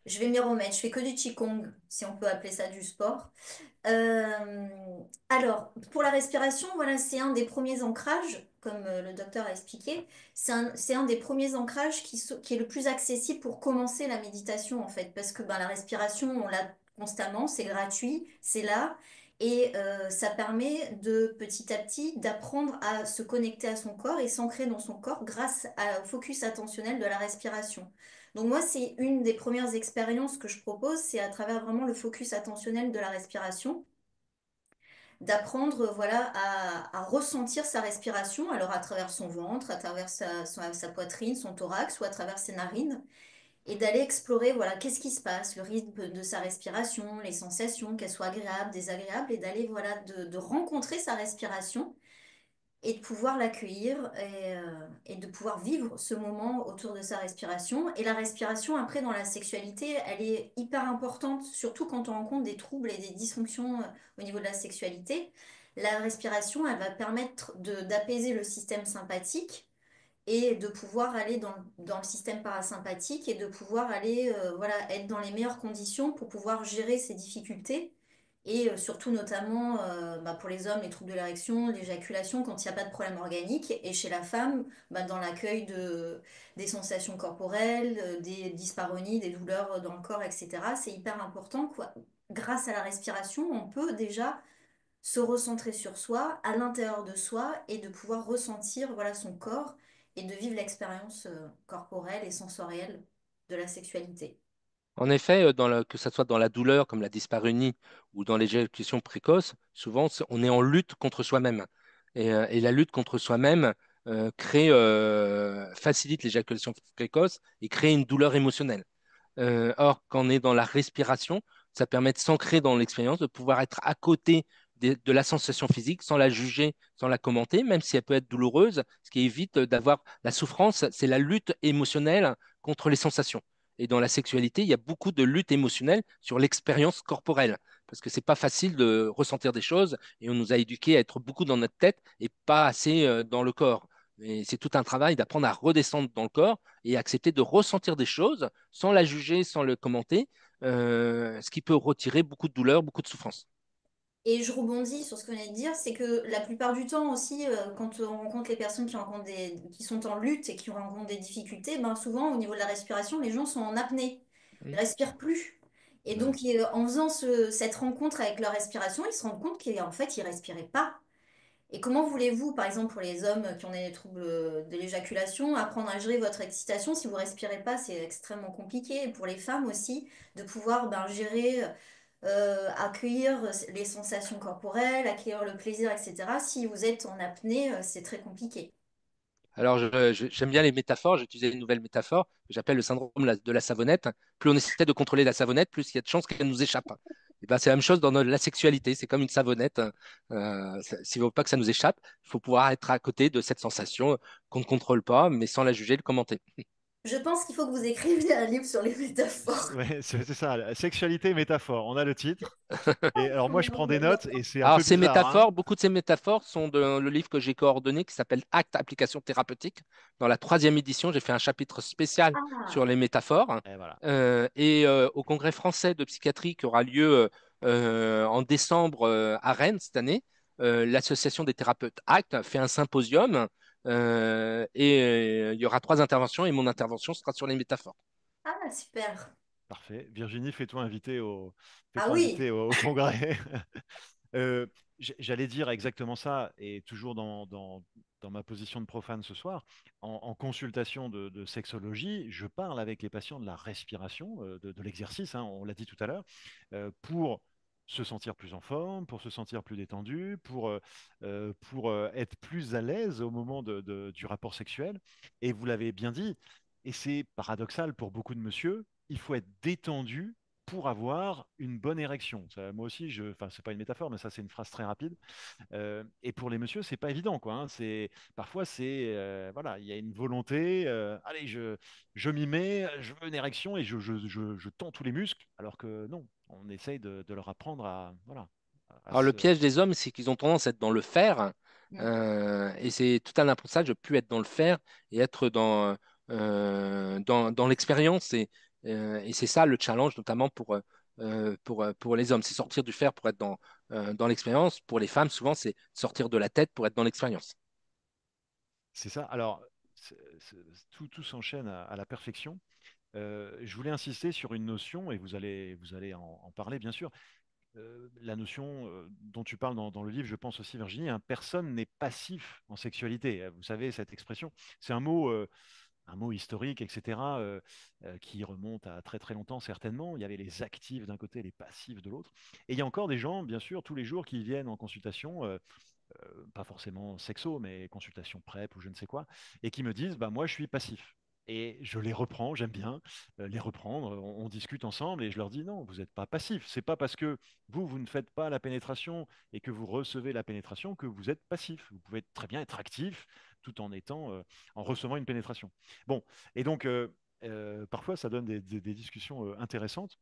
Je vais m'y remettre. Je fais que du Qigong, si on peut appeler ça du sport. Euh, alors, pour la respiration, voilà, c'est un des premiers ancrages, comme le docteur a expliqué. C'est un des premiers ancrages qui est le plus accessible pour commencer la méditation, en fait, parce que ben, la respiration, on l'a constamment, c'est gratuit, c'est là, et ça permet de petit à petit d'apprendre à se connecter à son corps et s'ancrer dans son corps grâce au focus attentionnel de la respiration. Donc moi, c'est une des premières expériences que je propose, c'est à travers vraiment le focus attentionnel de la respiration, d'apprendre voilà, à ressentir sa respiration, alors à travers son ventre, à travers sa poitrine, son thorax ou à travers ses narines, et d'aller explorer voilà, qu'est-ce qui se passe, le rythme de sa respiration, les sensations, qu'elles soient agréables, désagréables, et d'aller voilà, de rencontrer sa respiration et de pouvoir l'accueillir et de pouvoir vivre ce moment autour de sa respiration. Et la respiration, après, dans la sexualité, elle est hyper importante, surtout quand on rencontre des troubles et des dysfonctions au niveau de la sexualité. La respiration, elle va permettre d'apaiser le système sympathique et de pouvoir aller dans le système parasympathique et de pouvoir aller voilà, être dans les meilleures conditions pour pouvoir gérer ces difficultés. Et surtout notamment bah, pour les hommes, les troubles de l'érection, l'éjaculation, quand il n'y a pas de problème organique. Et chez la femme, bah, dans l'accueil des sensations corporelles, des dyspareunies, des douleurs dans le corps, etc. C'est hyper important, quoi. Grâce à la respiration, on peut déjà se recentrer sur soi, à l'intérieur de soi, et de pouvoir ressentir voilà, son corps et de vivre l'expérience corporelle et sensorielle de la sexualité. En effet, que ce soit dans la douleur, comme la dyspareunie, ou dans l'éjaculation précoce, souvent, on est en lutte contre soi-même. Et la lutte contre soi-même facilite l'éjaculation précoce et crée une douleur émotionnelle. Or, quand on est dans la respiration, ça permet de s'ancrer dans l'expérience, de pouvoir être à côté de la sensation physique sans la juger, sans la commenter, même si elle peut être douloureuse, ce qui évite d'avoir la souffrance, c'est la lutte émotionnelle contre les sensations. Et dans la sexualité, il y a beaucoup de lutte émotionnelle sur l'expérience corporelle, parce que c'est pas facile de ressentir des choses, et on nous a éduqués à être beaucoup dans notre tête et pas assez dans le corps. Et c'est tout un travail d'apprendre à redescendre dans le corps et accepter de ressentir des choses sans la juger, sans le commenter, ce qui peut retirer beaucoup de douleur, beaucoup de souffrance. Et je rebondis sur ce que vous venez de dire, c'est que la plupart du temps aussi, quand on rencontre les personnes qui sont en lutte et qui rencontrent des difficultés, ben souvent au niveau de la respiration, les gens sont en apnée, ils Mm. respirent plus. Et Ouais. donc en faisant cette rencontre avec leur respiration, ils se rendent compte qu'en fait, ils respiraient pas. Et comment voulez-vous, par exemple, pour les hommes qui ont des troubles de l'éjaculation, apprendre à gérer votre excitation si vous respirez pas, c'est extrêmement compliqué. Et pour les femmes aussi, de pouvoir ben, gérer, accueillir les sensations corporelles, accueillir le plaisir, etc. Si vous êtes en apnée, c'est très compliqué. Alors, j'aime bien les métaphores. J'ai utilisé une nouvelle métaphore que j'appelle le syndrome de la savonnette. Plus on essaie de contrôler la savonnette, plus il y a de chances qu'elle nous échappe. Et ben, c'est la même chose dans la sexualité. C'est comme une savonnette. S'il ne veut pas que ça nous échappe, il faut pouvoir être à côté de cette sensation qu'on ne contrôle pas, mais sans la juger, le commenter. Je pense qu'il faut que vous écriviez un livre sur les métaphores. Ouais, c'est ça, la sexualité et métaphore. On a le titre. Et alors moi, je prends des notes et c'est un Alors, peu ces bizarre, hein. métaphores, beaucoup de ces métaphores sont dans le livre que j'ai coordonné qui s'appelle Acte Application Thérapeutique. Dans la troisième édition, j'ai fait un chapitre spécial sur Ah, les métaphores. Et voilà. Au Congrès français de psychiatrie qui aura lieu en décembre à Rennes cette année, l'Association des thérapeutes Acte fait un symposium il y aura trois interventions et mon intervention sera sur les métaphores. ah, super. Parfait. Virginie, Ah fais-toi oui. inviter au congrès. Euh, J'allais dire exactement ça, et toujours dans ma position de profane ce soir, en consultation de sexologie, je parle avec les patients de la respiration, de l'exercice, hein, on l'a dit tout à l'heure, pour se sentir plus en forme, pour se sentir plus détendu, pour être plus à l'aise au moment du rapport sexuel. Et vous l'avez bien dit, et c'est paradoxal pour beaucoup de monsieur, il faut être détendu pour avoir une bonne érection. Moi aussi, enfin, c'est pas une métaphore, mais ça, c'est une phrase très rapide. Et pour les messieurs, c'est pas évident, quoi, hein. Parfois, voilà, il y a une volonté. Allez, je m'y mets, je veux une érection et je tends tous les muscles, alors que non, on essaye de leur apprendre à, voilà, à Alors, le se. piège des hommes, c'est qu'ils ont tendance à être dans le faire, Mm. et c'est tout un apprentissage de plus être dans le faire et être dans l'expérience. Et c'est ça le challenge, notamment pour les hommes. C'est sortir du faire pour être dans l'expérience. Pour les femmes, souvent, c'est sortir de la tête pour être dans l'expérience. C'est ça. Alors, tout s'enchaîne à la perfection. Je voulais insister sur une notion, et vous allez en parler, bien sûr. La notion dont tu parles dans le livre, je pense aussi, Virginie, hein, personne n'est passif en sexualité. Vous savez, cette expression, c'est un mot historique, etc., qui remonte à très très longtemps, certainement. Il y avait les actifs d'un côté, les passifs de l'autre. Et il y a encore des gens, bien sûr, tous les jours qui viennent en consultation, pas forcément sexo, mais consultation PrEP ou je ne sais quoi, et qui me disent, bah, moi, je suis passif. Et je les reprends, j'aime bien les reprendre, on discute ensemble et je leur dis non, vous n'êtes pas passif. C'est pas parce que vous ne faites pas la pénétration et que vous recevez la pénétration que vous êtes passif. Vous pouvez très bien être actif tout en étant, en recevant une pénétration. Bon, et donc parfois ça donne des discussions intéressantes.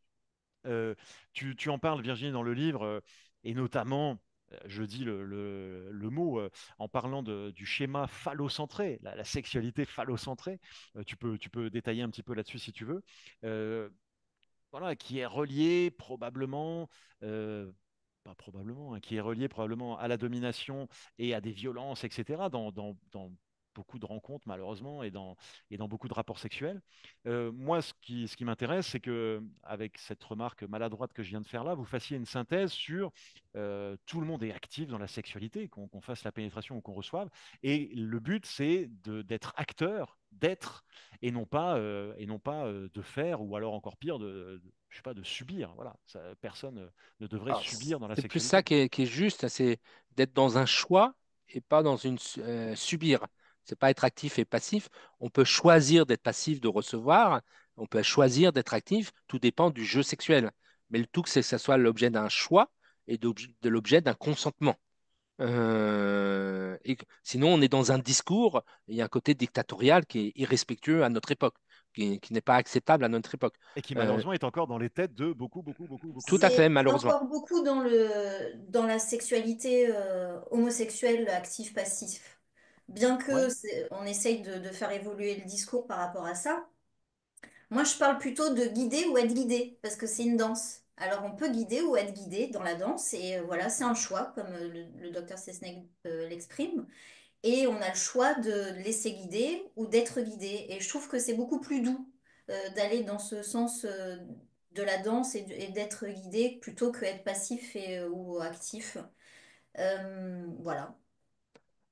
Tu en parles, Virginie, dans le livre, et notamment, je dis le mot, en parlant du schéma phallocentré, la sexualité phallocentrée. Tu peux détailler un petit peu là-dessus si tu veux. Euh, voilà, qui est relié probablement, euh, pas probablement, hein, qui est relié probablement à la domination et à des violences, etc., dans beaucoup de rencontres, malheureusement, et dans beaucoup de rapports sexuels. Moi, ce qui m'intéresse, c'est que, avec cette remarque maladroite que je viens de faire là, vous fassiez une synthèse sur tout le monde est actif dans la sexualité, qu'on fasse la pénétration ou qu'on reçoive. Et le but, c'est d'être acteur, d'être et non pas de faire, ou alors encore pire, je sais pas, de subir. Voilà, personne ne devrait Alors, subir dans la c'est plus ça sexualité. qui est juste, c'est d'être dans un choix et pas dans une subir. C'est pas être actif et passif. On peut choisir d'être passif, de recevoir. On peut choisir d'être actif. Tout dépend du jeu sexuel. Mais le tout, c'est que ça soit l'objet d'un choix et de l'objet d'un consentement. Sinon, on est dans un discours, il y a un côté dictatorial qui est irrespectueux à notre époque, qui n'est pas acceptable à notre époque. Et qui Euh, malheureusement est encore dans les têtes de beaucoup, beaucoup, beaucoup, beaucoup Tout de à gens. fait, C'est malheureusement. encore beaucoup dans la sexualité homosexuelle actif-passif. Bien que Ouais. on essaye de faire évoluer le discours par rapport à ça, moi je parle plutôt de guider ou être guidé, parce que c'est une danse. Alors on peut guider ou être guidé dans la danse, et voilà, c'est un choix, comme le docteur Sesnec l'exprime. Et on a le choix de laisser guider ou d'être guidé. Et je trouve que c'est beaucoup plus doux d'aller dans ce sens de la danse et d'être guidé plutôt que être passif ou actif. Voilà.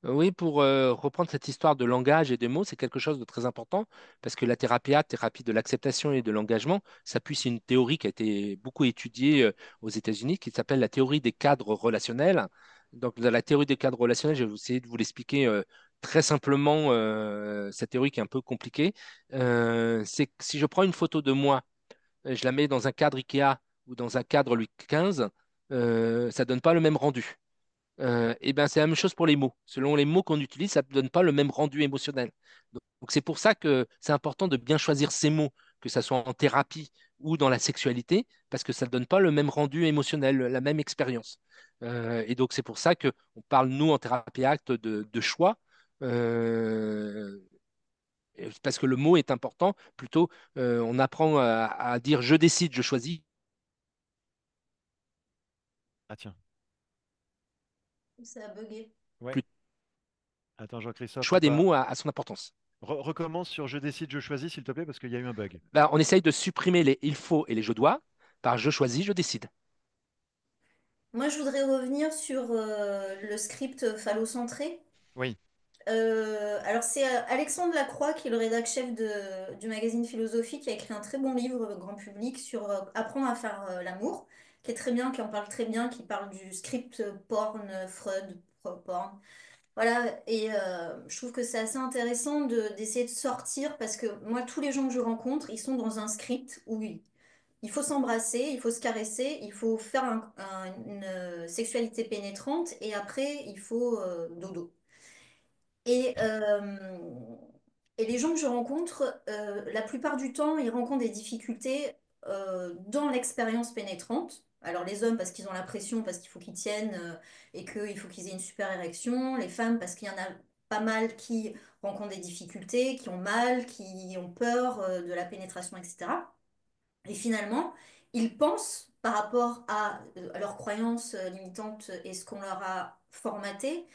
Oui, pour reprendre cette histoire de langage et de mots, c'est quelque chose de très important parce que la thérapie A, thérapie de l'acceptation et de l'engagement, s'appuie sur une théorie qui a été beaucoup étudiée aux États-Unis qui s'appelle la théorie des cadres relationnels. Donc, dans la théorie des cadres relationnels, je vais essayer de vous l'expliquer très simplement, cette théorie qui est un peu compliquée. C'est que si je prends une photo de moi, je la mets dans un cadre IKEA ou dans un cadre Louis XV, ça donne pas le même rendu. Et ben, c'est la même chose pour les mots. Selon les mots qu'on utilise, ça ne donne pas le même rendu émotionnel. Donc, c'est pour ça que c'est important de bien choisir ses mots, que ce soit en thérapie ou dans la sexualité, parce que ça ne donne pas le même rendu émotionnel, la même expérience. Et donc c'est pour ça que on parle, nous, en thérapie acte, de choix, euh, parce que le mot est important. Plutôt, on apprend à dire je décide, je choisis. Ah tiens. Ça a bugué. Ouais. Plus, Attends, le Jean-Christophe, choix des mots a son importance. recommence sur je décide, je choisis, s'il te plaît, parce qu'il y a eu un bug. Ben, on essaye de supprimer les il faut et les je dois par je choisis, je décide. Moi, je voudrais revenir sur le script phallocentré. Oui. Alors, c'est Alexandre Lacroix, qui est le rédac-chef du magazine Philosophie, qui a écrit un très bon livre grand public sur apprendre à faire l'amour, qui est très bien, qui en parle très bien, qui parle du script porn, Freud, porn. Voilà, et je trouve que c'est assez intéressant d'essayer de sortir, parce que moi, tous les gens que je rencontre, ils sont dans un script où il faut s'embrasser, il faut se caresser, il faut faire une sexualité pénétrante, et après, il faut dodo. Et, euh, et les gens que je rencontre, la plupart du temps, ils rencontrent des difficultés dans l'expérience pénétrante. Alors les hommes parce qu'ils ont la pression, parce qu'il faut qu'ils tiennent et qu'il faut qu'ils aient une super érection. Les femmes parce qu'il y en a pas mal qui rencontrent des difficultés, qui ont mal, qui ont peur de la pénétration, etc. Et finalement, ils pensent par rapport à leurs croyances limitantes et ce qu'on leur a formaté,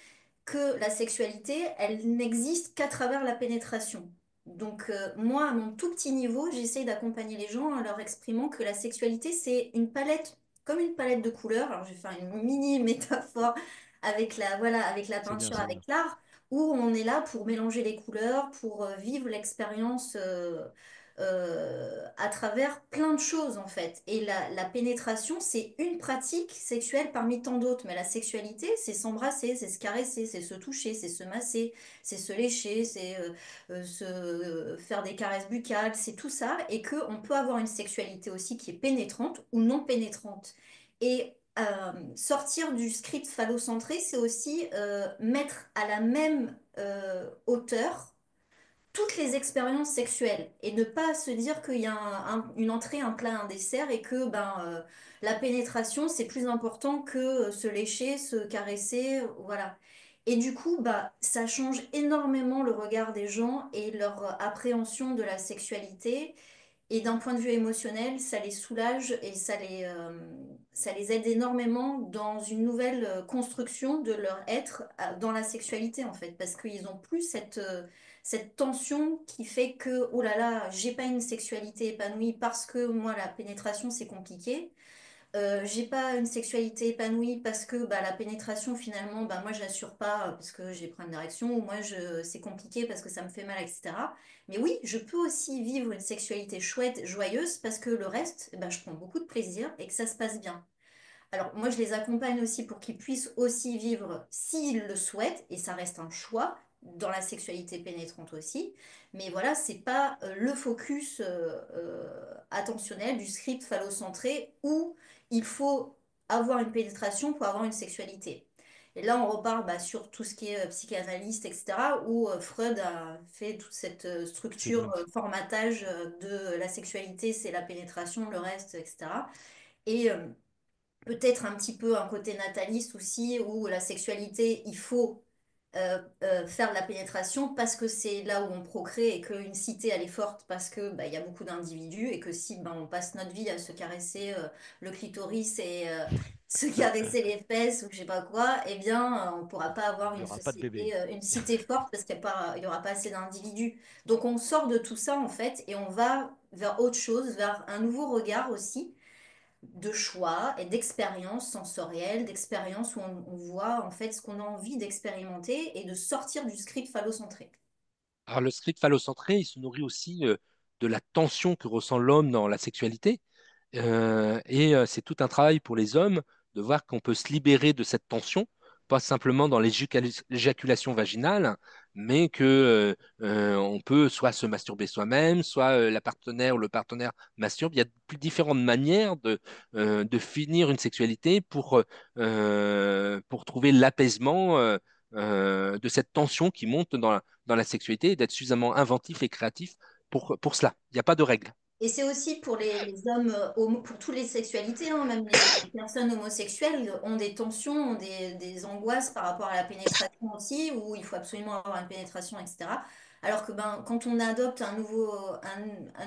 que la sexualité, elle n'existe qu'à travers la pénétration. Donc moi, à mon tout petit niveau, j'essaye d'accompagner les gens en leur exprimant que la sexualité, c'est une palette, comme une palette de couleurs. Alors je vais faire une mini métaphore avec voilà, avec la C'est bien, peinture, c'est avec bien. l'art, où on est là pour mélanger les couleurs, pour vivre l'expérience à travers plein de choses en fait. Et la pénétration, c'est une pratique sexuelle parmi tant d'autres. Mais la sexualité, c'est s'embrasser, c'est se caresser, c'est se toucher, c'est se masser, c'est se lécher, c'est faire des caresses buccales, c'est tout ça. Et que on peut avoir une sexualité aussi qui est pénétrante ou non pénétrante. Et sortir du script phallocentré, c'est aussi mettre à la même hauteur toutes les expériences sexuelles et ne pas se dire qu'il y a une entrée, un plat, un dessert et que la pénétration, c'est plus important que se lécher, se caresser, voilà. Et du coup, ça change énormément le regard des gens et leur appréhension de la sexualité. Et d'un point de vue émotionnel, ça les soulage et ça les aide énormément dans une nouvelle construction de leur être dans la sexualité, en fait, parce qu'ils ont plus cette tension qui fait que, oh là là, j'ai pas une sexualité épanouie parce que moi, la pénétration, c'est compliqué. J'ai pas une sexualité épanouie parce que la pénétration finalement moi je l'assure pas parce que j'ai problème d'érection ou c'est compliqué parce que ça me fait mal, etc. Mais oui, je peux aussi vivre une sexualité chouette, joyeuse parce que le reste, je prends beaucoup de plaisir et que ça se passe bien. Alors moi je les accompagne aussi pour qu'ils puissent aussi vivre s'ils le souhaitent et ça reste un choix dans la sexualité pénétrante aussi. Mais voilà, c'est pas le focus attentionnel du script phallocentré où il faut avoir une pénétration pour avoir une sexualité. Et là, on repart sur tout ce qui est psychanalyste, etc., où Freud a fait toute cette C'est structure, bien. formatage de la sexualité, c'est la pénétration, le reste, etc. Et peut-être un petit peu un côté nataliste aussi, où la sexualité, il faut faire de la pénétration parce que c'est là où on procrée et qu'une cité, elle est forte parce que il y a beaucoup d'individus et que si on passe notre vie à se caresser le clitoris et se caresser les fesses ou je sais pas quoi, eh bien, on pourra pas avoir Il n'y une aura pas de bébé. société, une cité forte parce il y aura pas assez d'individus. Donc on sort de tout ça en fait et on va vers autre chose, vers un nouveau regard aussi de choix et d'expériences sensorielles, d'expériences où on voit en fait ce qu'on a envie d'expérimenter et de sortir du script phallocentré. Alors, le script phallocentré, il se nourrit aussi de la tension que ressent l'homme dans la sexualité. C'est tout un travail pour les hommes de voir qu'on peut se libérer de cette tension, pas simplement dans l'éjaculation vaginale, mais que on peut soit se masturber soi-même, soit la partenaire ou le partenaire masturbe. Il y a différentes manières de finir une sexualité pour trouver l'apaisement de cette tension qui monte dans la sexualité et d'être suffisamment inventif et créatif pour cela. Il n'y a pas de règle. Et c'est aussi pour les hommes, pour toutes les sexualités, hein, même les personnes homosexuelles ont des tensions, ont des angoisses par rapport à la pénétration aussi, où il faut absolument avoir une pénétration, etc. Alors que quand on adopte un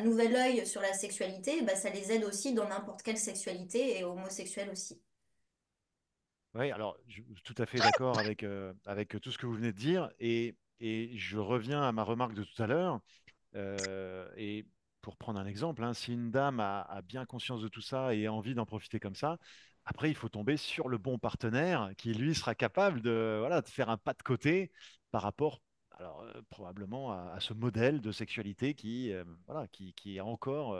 nouvel œil sur la sexualité, ça les aide aussi dans n'importe quelle sexualité et homosexuelle aussi. Oui, alors je suis tout à fait d'accord avec tout ce que vous venez de dire et je reviens à ma remarque de tout à l'heure. Et pour prendre un exemple, hein, si une dame a bien conscience de tout ça et a envie d'en profiter comme ça, après il faut tomber sur le bon partenaire qui lui sera capable de, voilà, de faire un pas de côté par rapport, alors probablement à ce modèle de sexualité voilà, qui est encore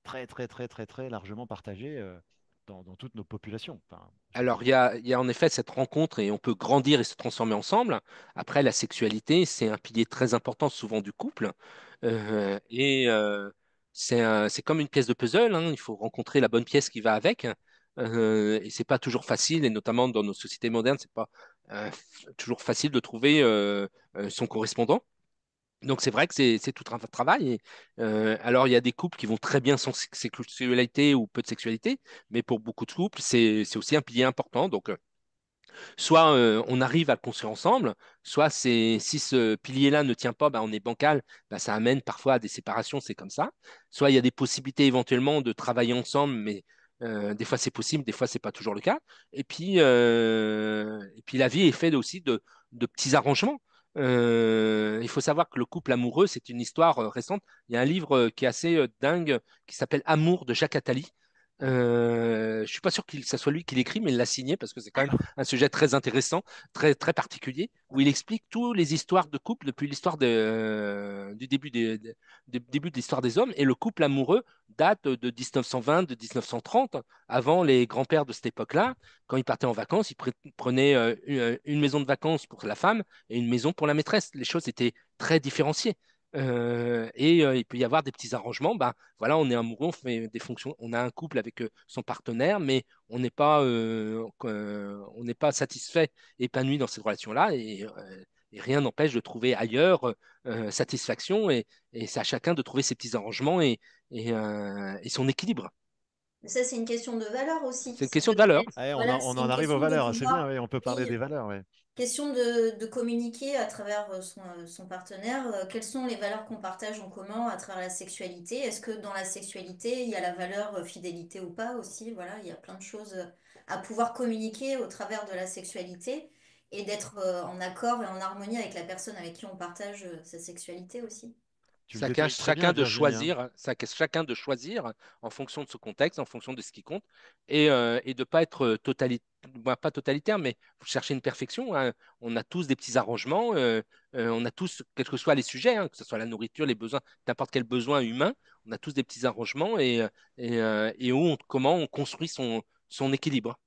très très très très très largement partagé dans toutes nos populations. Enfin, Alors, il y a en effet cette rencontre et on peut grandir et se transformer ensemble. Après, la sexualité, c'est un pilier très important souvent du couple. C'est comme une pièce de puzzle, hein. Il faut rencontrer la bonne pièce qui va avec. Et c'est pas toujours facile, et notamment dans nos sociétés modernes, c'est pas toujours facile de trouver son correspondant. Donc c'est vrai que c'est tout un travail. Alors il y a des couples qui vont très bien sans sexualité ou peu de sexualité, mais pour beaucoup de couples, c'est aussi un pilier important. Donc Soit on arrive à le construire ensemble, soit si ce pilier-là ne tient pas, bah, on est bancal, bah, ça amène parfois à des séparations, c'est comme ça. Soit il y a des possibilités éventuellement de travailler ensemble, mais des fois c'est possible, des fois c'est pas toujours le cas. Et puis la vie est faite aussi de petits arrangements. Il faut savoir que le couple amoureux, c'est une histoire récente. Il y a un livre qui est assez dingue qui s'appelle Amour de Jacques Attali. Je suis pas sûr que ça soit lui qui l'écrit, mais il l'a signé parce que c'est quand même un sujet très intéressant, très, très particulier, où il explique toutes les histoires de couple depuis l'histoire du début de l'histoire des hommes. Et le couple amoureux date de 1920, de 1930, avant les grands-pères de cette époque-là. Quand ils partaient en vacances, ils prenaient une maison de vacances pour la femme et une maison pour la maîtresse. Les choses étaient très différenciées. Il peut y avoir des petits arrangements. Bah, voilà, on est amoureux, on fait des fonctions, on a un couple avec son partenaire, mais on n'est pas satisfait, épanoui dans cette relation-là, et rien n'empêche de trouver ailleurs satisfaction, et c'est à chacun de trouver ses petits arrangements et son équilibre. Mais ça, c'est une question de valeur aussi. C'est une C'est question de valeur. Ouais, voilà, on c'est en une arrive aux question de valeurs. C'est bien, pouvoir. ouais, on peut parler Oui, des valeurs. Ouais. question de communiquer à travers son partenaire. Quelles sont les valeurs qu'on partage en commun à travers la sexualité? Est-ce que dans la sexualité, il y a la valeur fidélité ou pas aussi? Voilà, il y a plein de choses à pouvoir communiquer au travers de la sexualité et d'être en accord et en harmonie avec la personne avec qui on partage sa sexualité aussi. Tu le détailles très bien, Virginie. Hein. Chacun de choisir en fonction de ce contexte, en fonction de ce qui compte, et de pas être pas totalitaire, mais chercher une perfection, hein. On a tous des petits arrangements, on a tous, quels que soient les sujets, hein, que ce soit la nourriture, les besoins, n'importe quel besoin humain, on a tous des petits arrangements, et comment on construit son équilibre.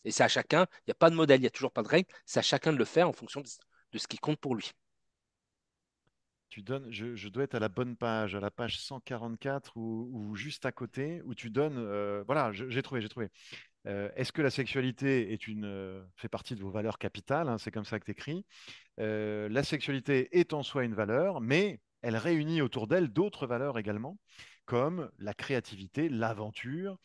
Et c'est à chacun, il n'y a pas de modèle, il n'y a toujours pas de règle, c'est à chacun de le faire en fonction de ce qui compte pour lui. Tu donnes, je dois être à la bonne page, à la page 144 ou juste à côté, où tu donnes. Voilà, j'ai trouvé, j'ai trouvé. Est-ce que la sexualité fait partie de vos valeurs capitales, hein, c'est comme ça que tu écris. La sexualité est en soi une valeur, mais elle réunit autour d'elle d'autres valeurs également, comme la créativité, l'aventure,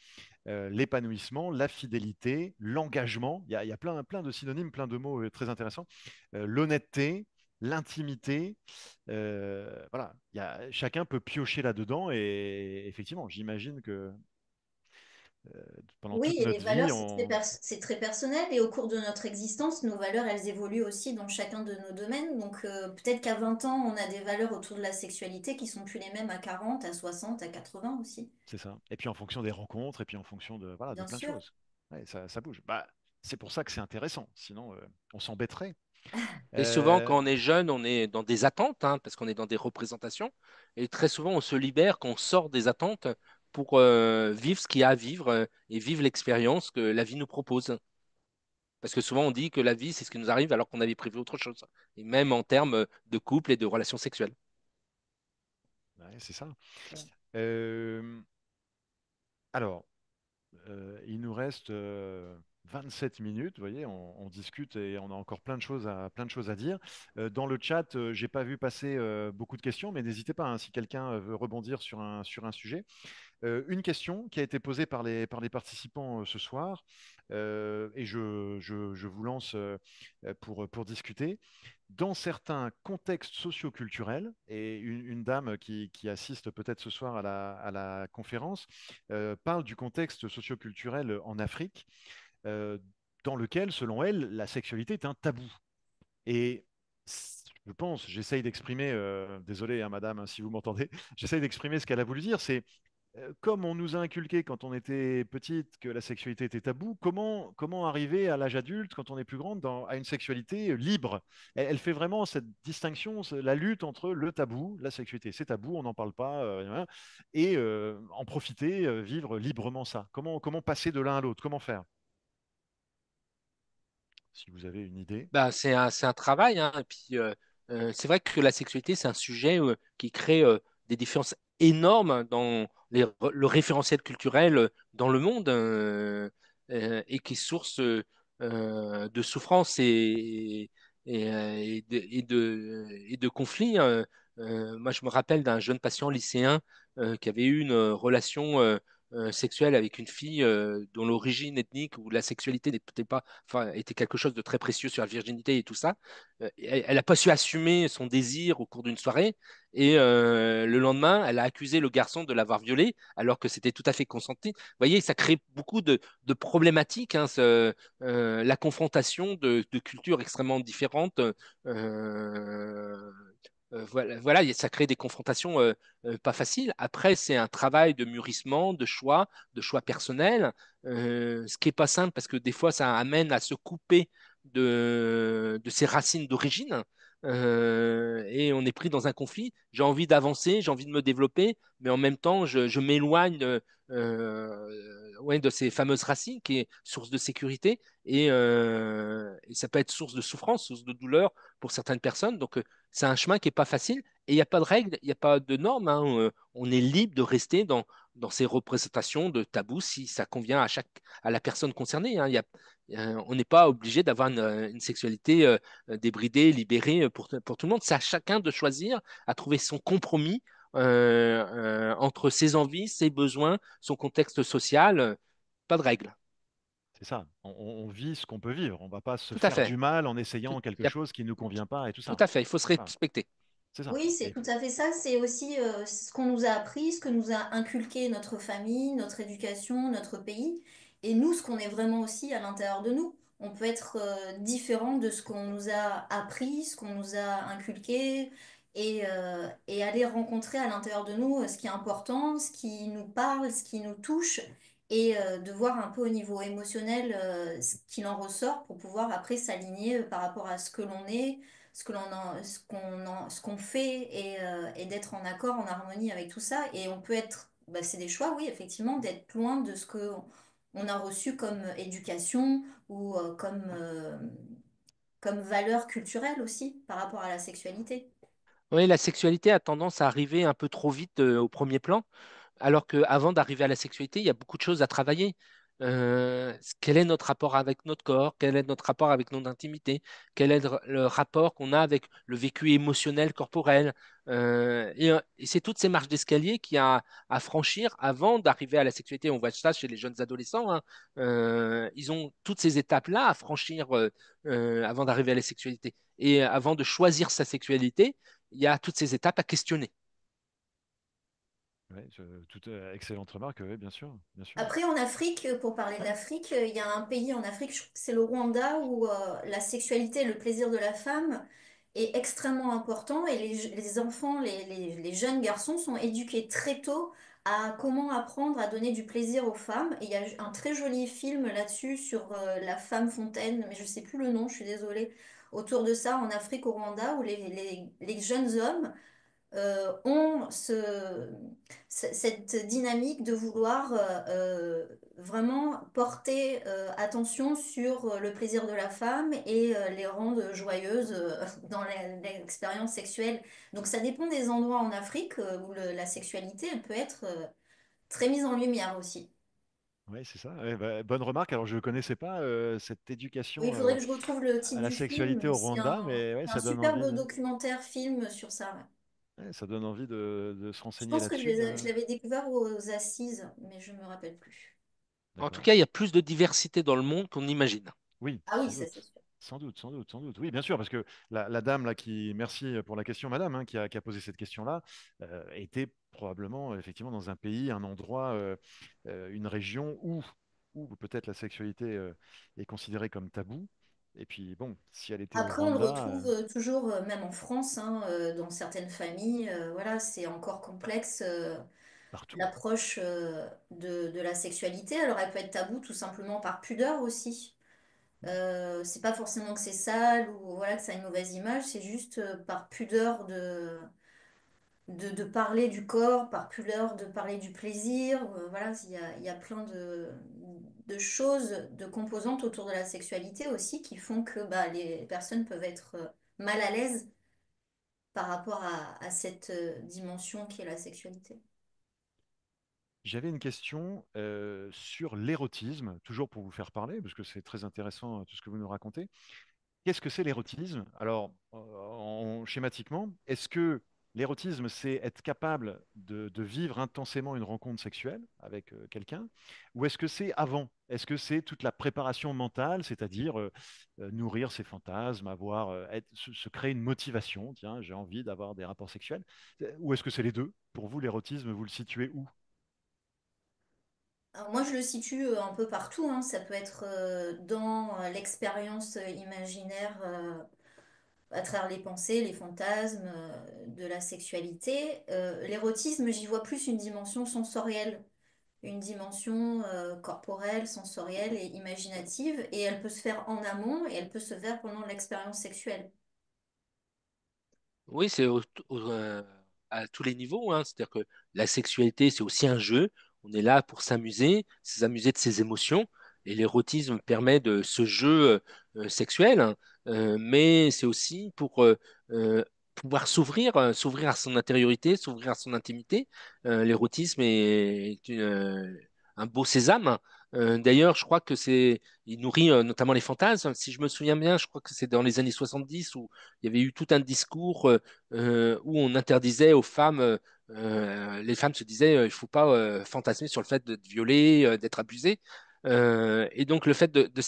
l'épanouissement, la fidélité, l'engagement. Il y a plein de synonymes, plein de mots très intéressants. L'honnêteté, l'intimité. Voilà, chacun peut piocher là-dedans et effectivement, j'imagine que pendant Oui, toute et les notre vie, valeurs, c'est très personnel. Et au cours de notre existence, nos valeurs, elles évoluent aussi dans chacun de nos domaines. Donc, peut-être qu'à 20 ans, on a des valeurs autour de la sexualité qui sont plus les mêmes à 40, à 60, à 80 aussi. c'est ça. Et puis en fonction des rencontres, et puis en fonction voilà, de Bien plein de sûr. choses. Ouais, ça bouge. Bah, c'est pour ça que c'est intéressant. Sinon, on s'embêterait. Et souvent, Euh, quand on est jeune, on est dans des attentes, hein, parce qu'on est dans des représentations. Et très souvent, on se libère quand on sort des attentes pour vivre ce qu'il y a à vivre et vivre l'expérience que la vie nous propose. Parce que souvent, on dit que la vie, c'est ce qui nous arrive alors qu'on avait prévu autre chose. Et même en termes de couple et de relations sexuelles. ouais, c'est ça. Euh, alors, il nous reste 27 minutes, vous voyez, on discute et on a encore plein de choses à dire. Dans le chat, j'ai pas vu passer beaucoup de questions, mais n'hésitez pas, hein, si quelqu'un veut rebondir sur un sujet. Une question qui a été posée par les participants ce soir, et je vous lance pour discuter. Dans certains contextes socioculturels, et une dame qui assiste peut-être ce soir à la conférence parle du contexte socioculturel en Afrique, euh, dans lequel, selon elle, la sexualité est un tabou. Et je pense, j'essaye d'exprimer, désolé hein, madame, hein, si vous m'entendez, j'essaye d'exprimer ce qu'elle a voulu dire, c'est comme on nous a inculqué quand on était petite que la sexualité était tabou, comment arriver à l'âge adulte, quand on est plus grande, à une sexualité libre? Elle fait vraiment cette distinction, la lutte entre le tabou, la sexualité, c'est tabou, on n'en parle pas, hein, et en profiter, vivre librement ça. Comment passer de l'un à l'autre? Comment faire? Si vous avez une idée. Bah, c'est un travail, hein. Et puis, c'est vrai que la sexualité, c'est un sujet qui crée des différences énormes dans le référentiel culturel dans le monde, et qui est source de souffrance et de conflits. Moi, je me rappelle d'un jeune patient lycéen qui avait eu une relation sexuel avec une fille dont l'origine ethnique ou la sexualité n'était pas, enfin, était quelque chose de très précieux sur la virginité et tout ça. Elle n'a pas su assumer son désir au cours d'une soirée et le lendemain, elle a accusé le garçon de l'avoir violée alors que c'était tout à fait consenti. Vous voyez, ça crée beaucoup de problématiques, hein, la confrontation de cultures extrêmement différentes. euh, voilà, ça crée des confrontations pas faciles. Après, c'est un travail de mûrissement, de choix personnels, ce qui est pas simple parce que des fois, ça amène à se couper de ses racines d'origine. Et on est pris dans un conflit. J'ai envie d'avancer, j'ai envie de me développer, mais en même temps, je m'éloigne ouais, de ces fameuses racines qui est source de sécurité et ça peut être source de souffrance, source de douleur pour certaines personnes. Donc, c'est un chemin qui n'est pas facile et il n'y a pas de règles, il n'y a pas de normes, hein. On est libre de rester dans ces représentations de tabous si ça convient à la personne concernée, hein. On n'est pas obligé d'avoir une sexualité débridée, libérée pour tout le monde. C'est à chacun de choisir, à trouver son compromis entre ses envies, ses besoins, son contexte social. Pas de règles. C'est ça. On vit ce qu'on peut vivre. On ne va pas se Tout à faire fait. du mal en Tout, essayant quelque y a- chose qui ne nous convient pas et tout tout ça. à fait. Il faut se Voilà. respecter. C'est ça. Oui, c'est Et tout à fait ça. C'est aussi ce qu'on nous a appris, ce que nous a inculqué notre famille, notre éducation, notre pays. Et nous, ce qu'on est vraiment aussi à l'intérieur de nous. On peut être différent de ce qu'on nous a appris, ce qu'on nous a inculqué, et aller rencontrer à l'intérieur de nous ce qui est important, ce qui nous parle, ce qui nous touche, et de voir un peu au niveau émotionnel ce qu'il en ressort pour pouvoir après s'aligner par rapport à ce que l'on est, ce qu'on fait, et d'être en accord, en harmonie avec tout ça. Et on peut être, bah, c'est des choix, oui, effectivement, d'être loin de ce que on a reçu comme éducation ou comme valeur culturelle aussi par rapport à la sexualité. Oui, la sexualité a tendance à arriver un peu trop vite au premier plan. Alors qu'avant d'arriver à la sexualité, il y a beaucoup de choses à travailler. Quel est notre rapport avec notre corps? Quel est notre rapport avec notre intimité? Quel est le rapport qu'on a avec le vécu émotionnel corporel? Et c'est toutes ces marches d'escalier qu'il y a à franchir avant d'arriver à la sexualité. On voit ça chez les jeunes adolescents, hein. Ils ont toutes ces étapes-là à franchir avant d'arriver à la sexualité. Et avant de choisir sa sexualité, il y a toutes ces étapes à questionner. ouais, excellente remarque, oui, bien sûr, bien sûr. Après, en Afrique, pour parler de l'Afrique, il y a un pays en Afrique, je crois que c'est le Rwanda, où la sexualité, le plaisir de la femme est extrêmement important, et les enfants, les jeunes garçons sont éduqués très tôt à comment apprendre à donner du plaisir aux femmes. Et il y a un très joli film là-dessus sur la femme fontaine, mais je sais plus le nom, je suis désolée, autour de ça en Afrique, au Rwanda, où les jeunes hommes ont cette dynamique de vouloir vraiment porter attention sur le plaisir de la femme, et les rendre joyeuses dans l'expérience sexuelle. Donc ça dépend des endroits en Afrique où la sexualité, elle peut être très mise en lumière aussi. Oui, c'est ça. Ouais, bah, bonne remarque. Alors, je ne connaissais pas cette Oui, il éducation faudrait que je retrouve le à titre la du film, sexualité mais au Rwanda, mais ouais, c'est un ça donne envie superbe documentaire film sur ça. Ouais. ouais, ça donne envie de se Je renseigner pense que là-dessus. je l'avais découvert aux Assises, mais je me rappelle plus. En tout D'accord. cas, il y a plus de diversité dans le monde qu'on imagine. Oui, Ah oui, sans ça c'est doute. sûr. Sans doute, sans doute, sans doute. Oui, bien sûr, parce que la dame là qui, merci pour la question, madame, hein, qui a posé cette question-là, était probablement effectivement dans un pays, un endroit, une région où peut-être la sexualité est considérée comme tabou. Et puis bon, si elle était au Après, on le Rwanda, retrouve toujours, même en France, hein, dans certaines familles. Voilà, c'est encore complexe, partout. l'approche de la sexualité. Alors, elle peut être taboue tout simplement par pudeur aussi. C'est pas forcément que c'est sale ou voilà que ça a une mauvaise image, c'est juste par pudeur de parler du corps, par pudeur de parler du plaisir. Voilà, il y a plein de choses, de composantes autour de la sexualité aussi qui font que bah, les personnes peuvent être mal à l'aise par rapport à cette dimension qui est la sexualité. J'avais une question sur l'érotisme, toujours pour vous faire parler, parce que c'est très intéressant tout ce que vous nous racontez. Qu'est-ce que c'est l'érotisme? Alors, schématiquement, est-ce que L'érotisme, c'est être capable de vivre intensément une rencontre sexuelle avec quelqu'un, ou est-ce que c'est avant? Est-ce que c'est toute la préparation mentale, c'est-à-dire nourrir ses fantasmes, se créer une motivation, tiens, j'ai envie d'avoir des rapports sexuels, ou est-ce que c'est les deux? Pour vous, l'érotisme, vous le situez où? Alors moi, je le situe un peu partout, hein. Ça peut être dans l'expérience imaginaire à travers les pensées, les fantasmes, de la sexualité. L'érotisme, j'y vois plus une dimension sensorielle, une dimension corporelle, sensorielle et imaginative, et elle peut se faire en amont et elle peut se faire pendant l'expérience sexuelle. Oui, c'est à tous les niveaux, hein. C'est-à-dire que la sexualité, c'est aussi un jeu. On est là pour s'amuser de ses émotions. Et l'érotisme permet de ce jeu sexuel, hein. Mais c'est aussi pour euh, pouvoir s'ouvrir à son intériorité, s'ouvrir à son intimité. L'érotisme est un beau sésame. D'ailleurs, je crois que il nourrit notamment les fantasmes. Si je me souviens bien, je crois que c'est dans les années 70 où il y avait eu tout un discours où on interdisait aux femmes, les femmes se disaient, il ne faut pas fantasmer sur le fait d'être violée, d'être abusée. Et donc le fait de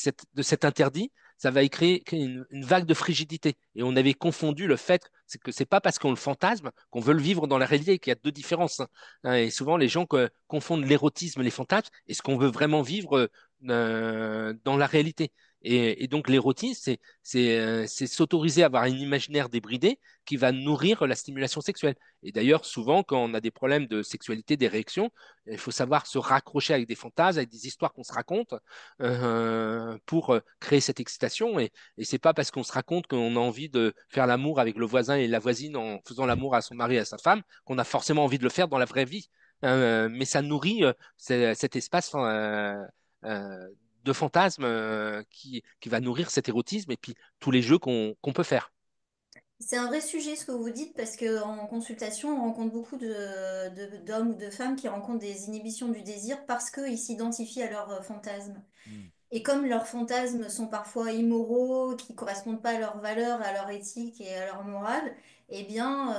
cet interdit, ça va créer une vague de frigidité. Et on avait confondu le fait, c'est que c'est pas parce qu'on le fantasme qu'on veut le vivre dans la réalité, qu'il y a deux différences, hein. Et souvent les gens confondent l'érotisme et les fantasmes et ce qu'on veut vraiment vivre dans la réalité. Et donc l'érotisme, c'est s'autoriser à avoir un imaginaire débridé qui va nourrir la stimulation sexuelle. Et d'ailleurs, souvent, quand on a des problèmes de sexualité, d'érection, il faut savoir se raccrocher avec des fantasmes, avec des histoires qu'on se raconte pour créer cette excitation. Et c'est pas parce qu'on se raconte qu'on a envie de faire l'amour avec le voisin et la voisine en faisant l'amour à son mari et à sa femme qu'on a forcément envie de le faire dans la vraie vie. Mais ça nourrit cet espace euh, de fantasmes qui va nourrir cet érotisme et puis tous les jeux qu'on peut faire. C'est un vrai sujet ce que vous dites parce qu'en consultation, on rencontre beaucoup d'hommes ou de femmes qui rencontrent des inhibitions du désir parce qu'ils s'identifient à leurs fantasmes. Hmm. Et comme leurs fantasmes sont parfois immoraux, qui correspondent pas à leurs valeurs, à leur éthique et à leur morale, eh bien,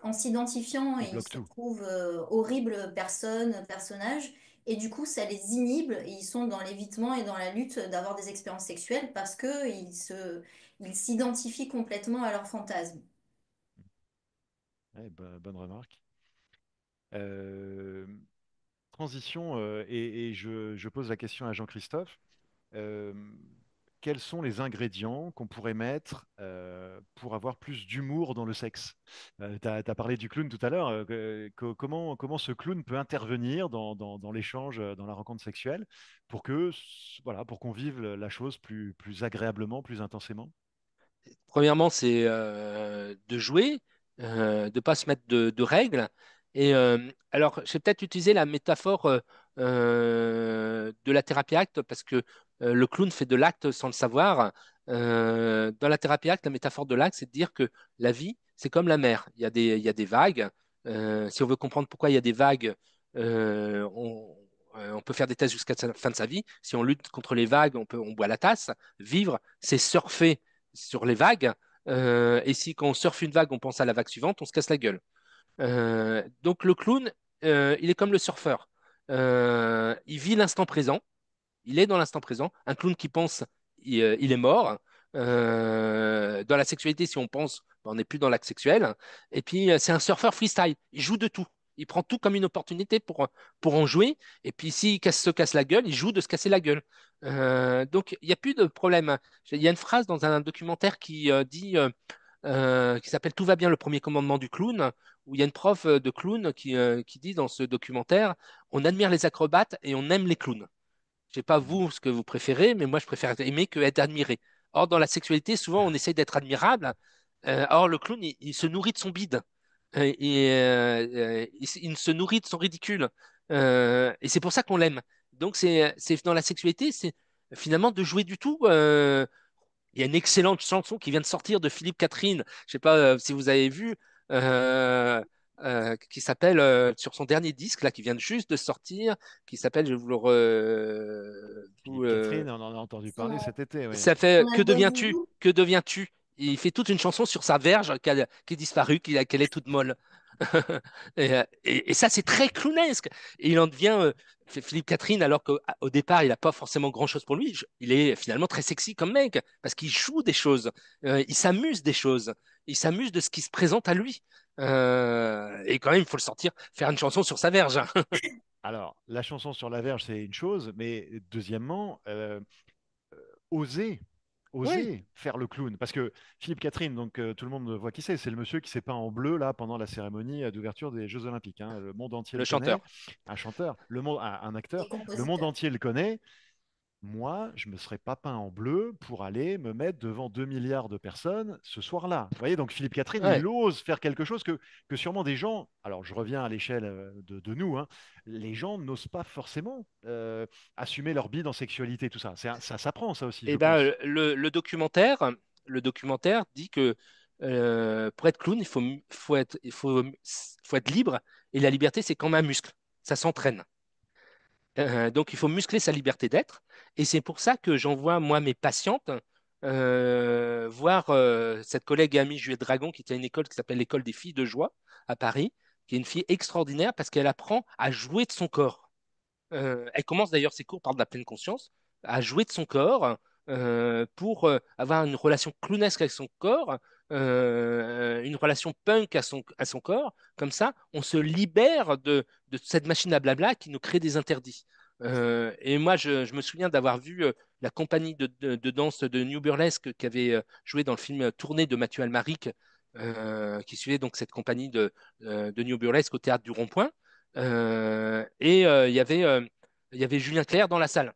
en s'identifiant, Ils ils bloquent se tout. trouvent horribles personnes, personnages, et du coup, ça les inhibe, et ils sont dans l'évitement et dans la lutte d'avoir des expériences sexuelles parce que ils s'identifient complètement à leurs fantasmes. Ouais, bonne remarque. Euh, Transition, et je pose la question à Jean-Christophe. Euh, Quels sont les ingrédients qu'on pourrait mettre pour avoir plus d'humour dans le sexe? Tu as parlé du clown tout à l'heure. Comment ce clown peut intervenir dans l'échange, dans la rencontre sexuelle, pour voilà, pour qu'on vive la chose plus agréablement, plus intensément? Premièrement, c'est de jouer, de ne pas se mettre de règles. Et alors, je vais peut-être utiliser la métaphore de la thérapie acte parce que le clown fait de l'acte sans le savoir. Dans la thérapie acte, la métaphore de l'acte, c'est de dire que la vie, c'est comme la mer. Il y a des vagues. Si on veut comprendre pourquoi il y a des vagues, on peut faire des tests jusqu'à la fin de sa vie. Si on lutte contre les vagues, on boit la tasse. Vivre, c'est surfer sur les vagues. Et si quand on surfe une vague, on pense à la vague suivante, on se casse la gueule. Donc le clown, il est comme le surfeur. Il vit l'instant présent, il est dans l'instant présent. Un clown qui pense, il est mort. Dans la sexualité, si on pense, ben, on n'est plus dans l'acte sexuel. Et puis, c'est un surfeur freestyle. Il joue de tout. Il prend tout comme une opportunité pour en jouer. Et puis, s'il se casse la gueule, il joue de se casser la gueule. Donc, il n'y a plus de problème. Il y a une phrase dans un documentaire qui s'appelle Tout va bien, le premier commandement du clown, où il y a une prof de clown qui dit dans ce documentaire, on admire les acrobates et on aime les clowns. Je sais pas Hmm. vous ce que vous préférez, mais moi je préfère aimer que être admiré. Or, dans la sexualité, souvent on essaye d'être admirable. Or, le clown, il se nourrit de son bide. Il se nourrit de son ridicule. Et c'est pour ça qu'on l'aime. Donc, c'est dans la sexualité, c'est finalement de jouer du tout. Il y a une excellente chanson qui vient de sortir de Philippe Catherine. Je sais pas si vous avez vu, euh, qui s'appelle sur son dernier disque là, qui vient juste de sortir, qui s'appelle, je vais vous le Philippe Catherine, on en a entendu parler Son, cet été, oui. ça fait son Que album deviens-tu? Voodoo, Que deviens-tu? Il fait toute une chanson sur sa verge qui est disparue, qu'elle est toute molle. Et ça, c'est très clownesque. Et il en devient Philippe Catherine, alors qu'au départ, il n'a pas forcément grand-chose pour lui. Il est finalement très sexy comme mec, parce qu'il joue des choses, il s'amuse des choses, il s'amuse de ce qui se présente à lui. Et quand même, il faut le sortir, faire une chanson sur sa verge. Alors, la chanson sur la verge, c'est une chose, mais deuxièmement, oser, Oui, oser faire le clown. Parce que Philippe Catherine, donc tout le monde voit qui c'est le monsieur qui s'est peint en bleu là pendant la cérémonie d'ouverture des Jeux Olympiques, hein. Le monde entier le le connaît, chanteur. un chanteur, un Et acteur, le monde compositeur. entier le connaît. Moi, je me serais pas peint en bleu pour aller me mettre devant 2 milliards de personnes ce soir-là. Vous voyez, donc Philippe Catherine, il Ouais. ose faire quelque chose que sûrement des gens, alors je reviens à l'échelle de nous, hein, les gens n'osent pas forcément assumer leur bide en sexualité, tout ça. Ça s'apprend, ça aussi, je Et ben, pense. le documentaire dit que pour être clown, faut être libre. Et la liberté, c'est comme un muscle. Ça s'entraîne. Donc, il faut muscler sa liberté d'être. Et c'est pour ça que j'envoie, moi, mes patientes voir cette collègue et amie Juliette Dragon, qui tient une école qui s'appelle l'École des filles de joie à Paris, qui est une fille extraordinaire parce qu'elle apprend à jouer de son corps. Elle commence d'ailleurs ses cours par de la pleine conscience, à jouer de son corps pour avoir une relation clownesque avec son corps, une relation punk à son corps. Comme ça, on se libère de cette machine à blabla qui nous crée des interdits. Et moi, je me souviens d'avoir vu la compagnie de danse de New Burlesque qui avait joué dans le film Tournée de Mathieu Almaric, qui suivait donc cette compagnie de New Burlesque au théâtre du Rond-Point. Il y avait Julien Clerc dans la salle.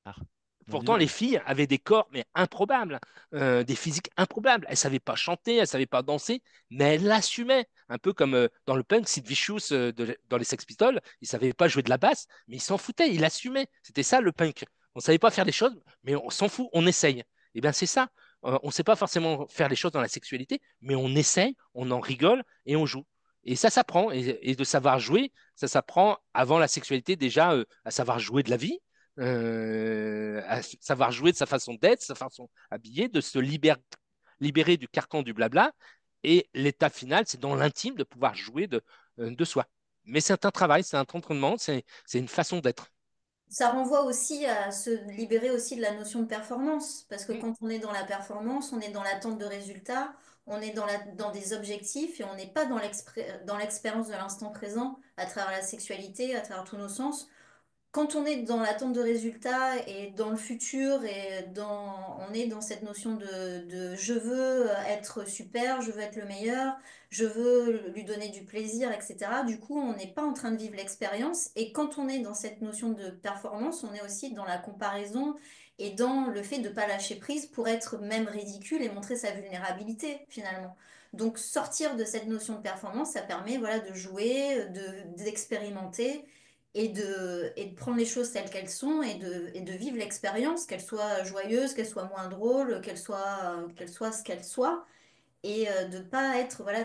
Ah, on dit Pourtant, les donc. filles avaient des corps mais improbables, des physiques improbables. Elles savaient pas chanter, elles savaient pas danser, mais elles l'assumaient. Un peu comme dans le punk, Sid Vicious dans les Sex Pistols, il savait pas jouer de la basse, mais il s'en foutait, il assumait. C'était ça le punk. On savait pas faire les choses, mais on s'en fout, on essaye. Et bien c'est ça. On sait pas forcément faire les choses dans la sexualité, mais on essaye, on en rigole et on joue. Et ça s'apprend. Et de savoir jouer, ça s'apprend avant la sexualité déjà à savoir jouer de la vie, à savoir jouer de sa façon d'être, sa façon habillée, de se libérer du carcan du blabla. Et l'étape finale, c'est dans l'intime de pouvoir jouer de soi. Mais c'est un travail, c'est un entraînement, c'est une façon d'être. Ça renvoie aussi à se libérer aussi de la notion de performance, parce que Mm. quand on est dans la performance, on est dans l'attente de résultats, on est dans des objectifs et on n'est pas dans l'expérience de l'instant présent à travers la sexualité, à travers tous nos sens. Quand on est dans l'attente de résultats et dans le futur on est dans cette notion de je veux être super, je veux être le meilleur, je veux lui donner du plaisir, etc. Du coup, on n'est pas en train de vivre l'expérience. Et quand on est dans cette notion de performance, on est aussi dans la comparaison et dans le fait de ne pas lâcher prise pour être même ridicule et montrer sa vulnérabilité finalement. Donc sortir de cette notion de performance, ça permet voilà, de jouer, d'expérimenter et de prendre les choses telles qu'elles sont et de vivre l'expérience, qu'elle soit joyeuse, qu'elle soit moins drôle, qu'elle soit ce qu'elle soit, et de pas être, voilà,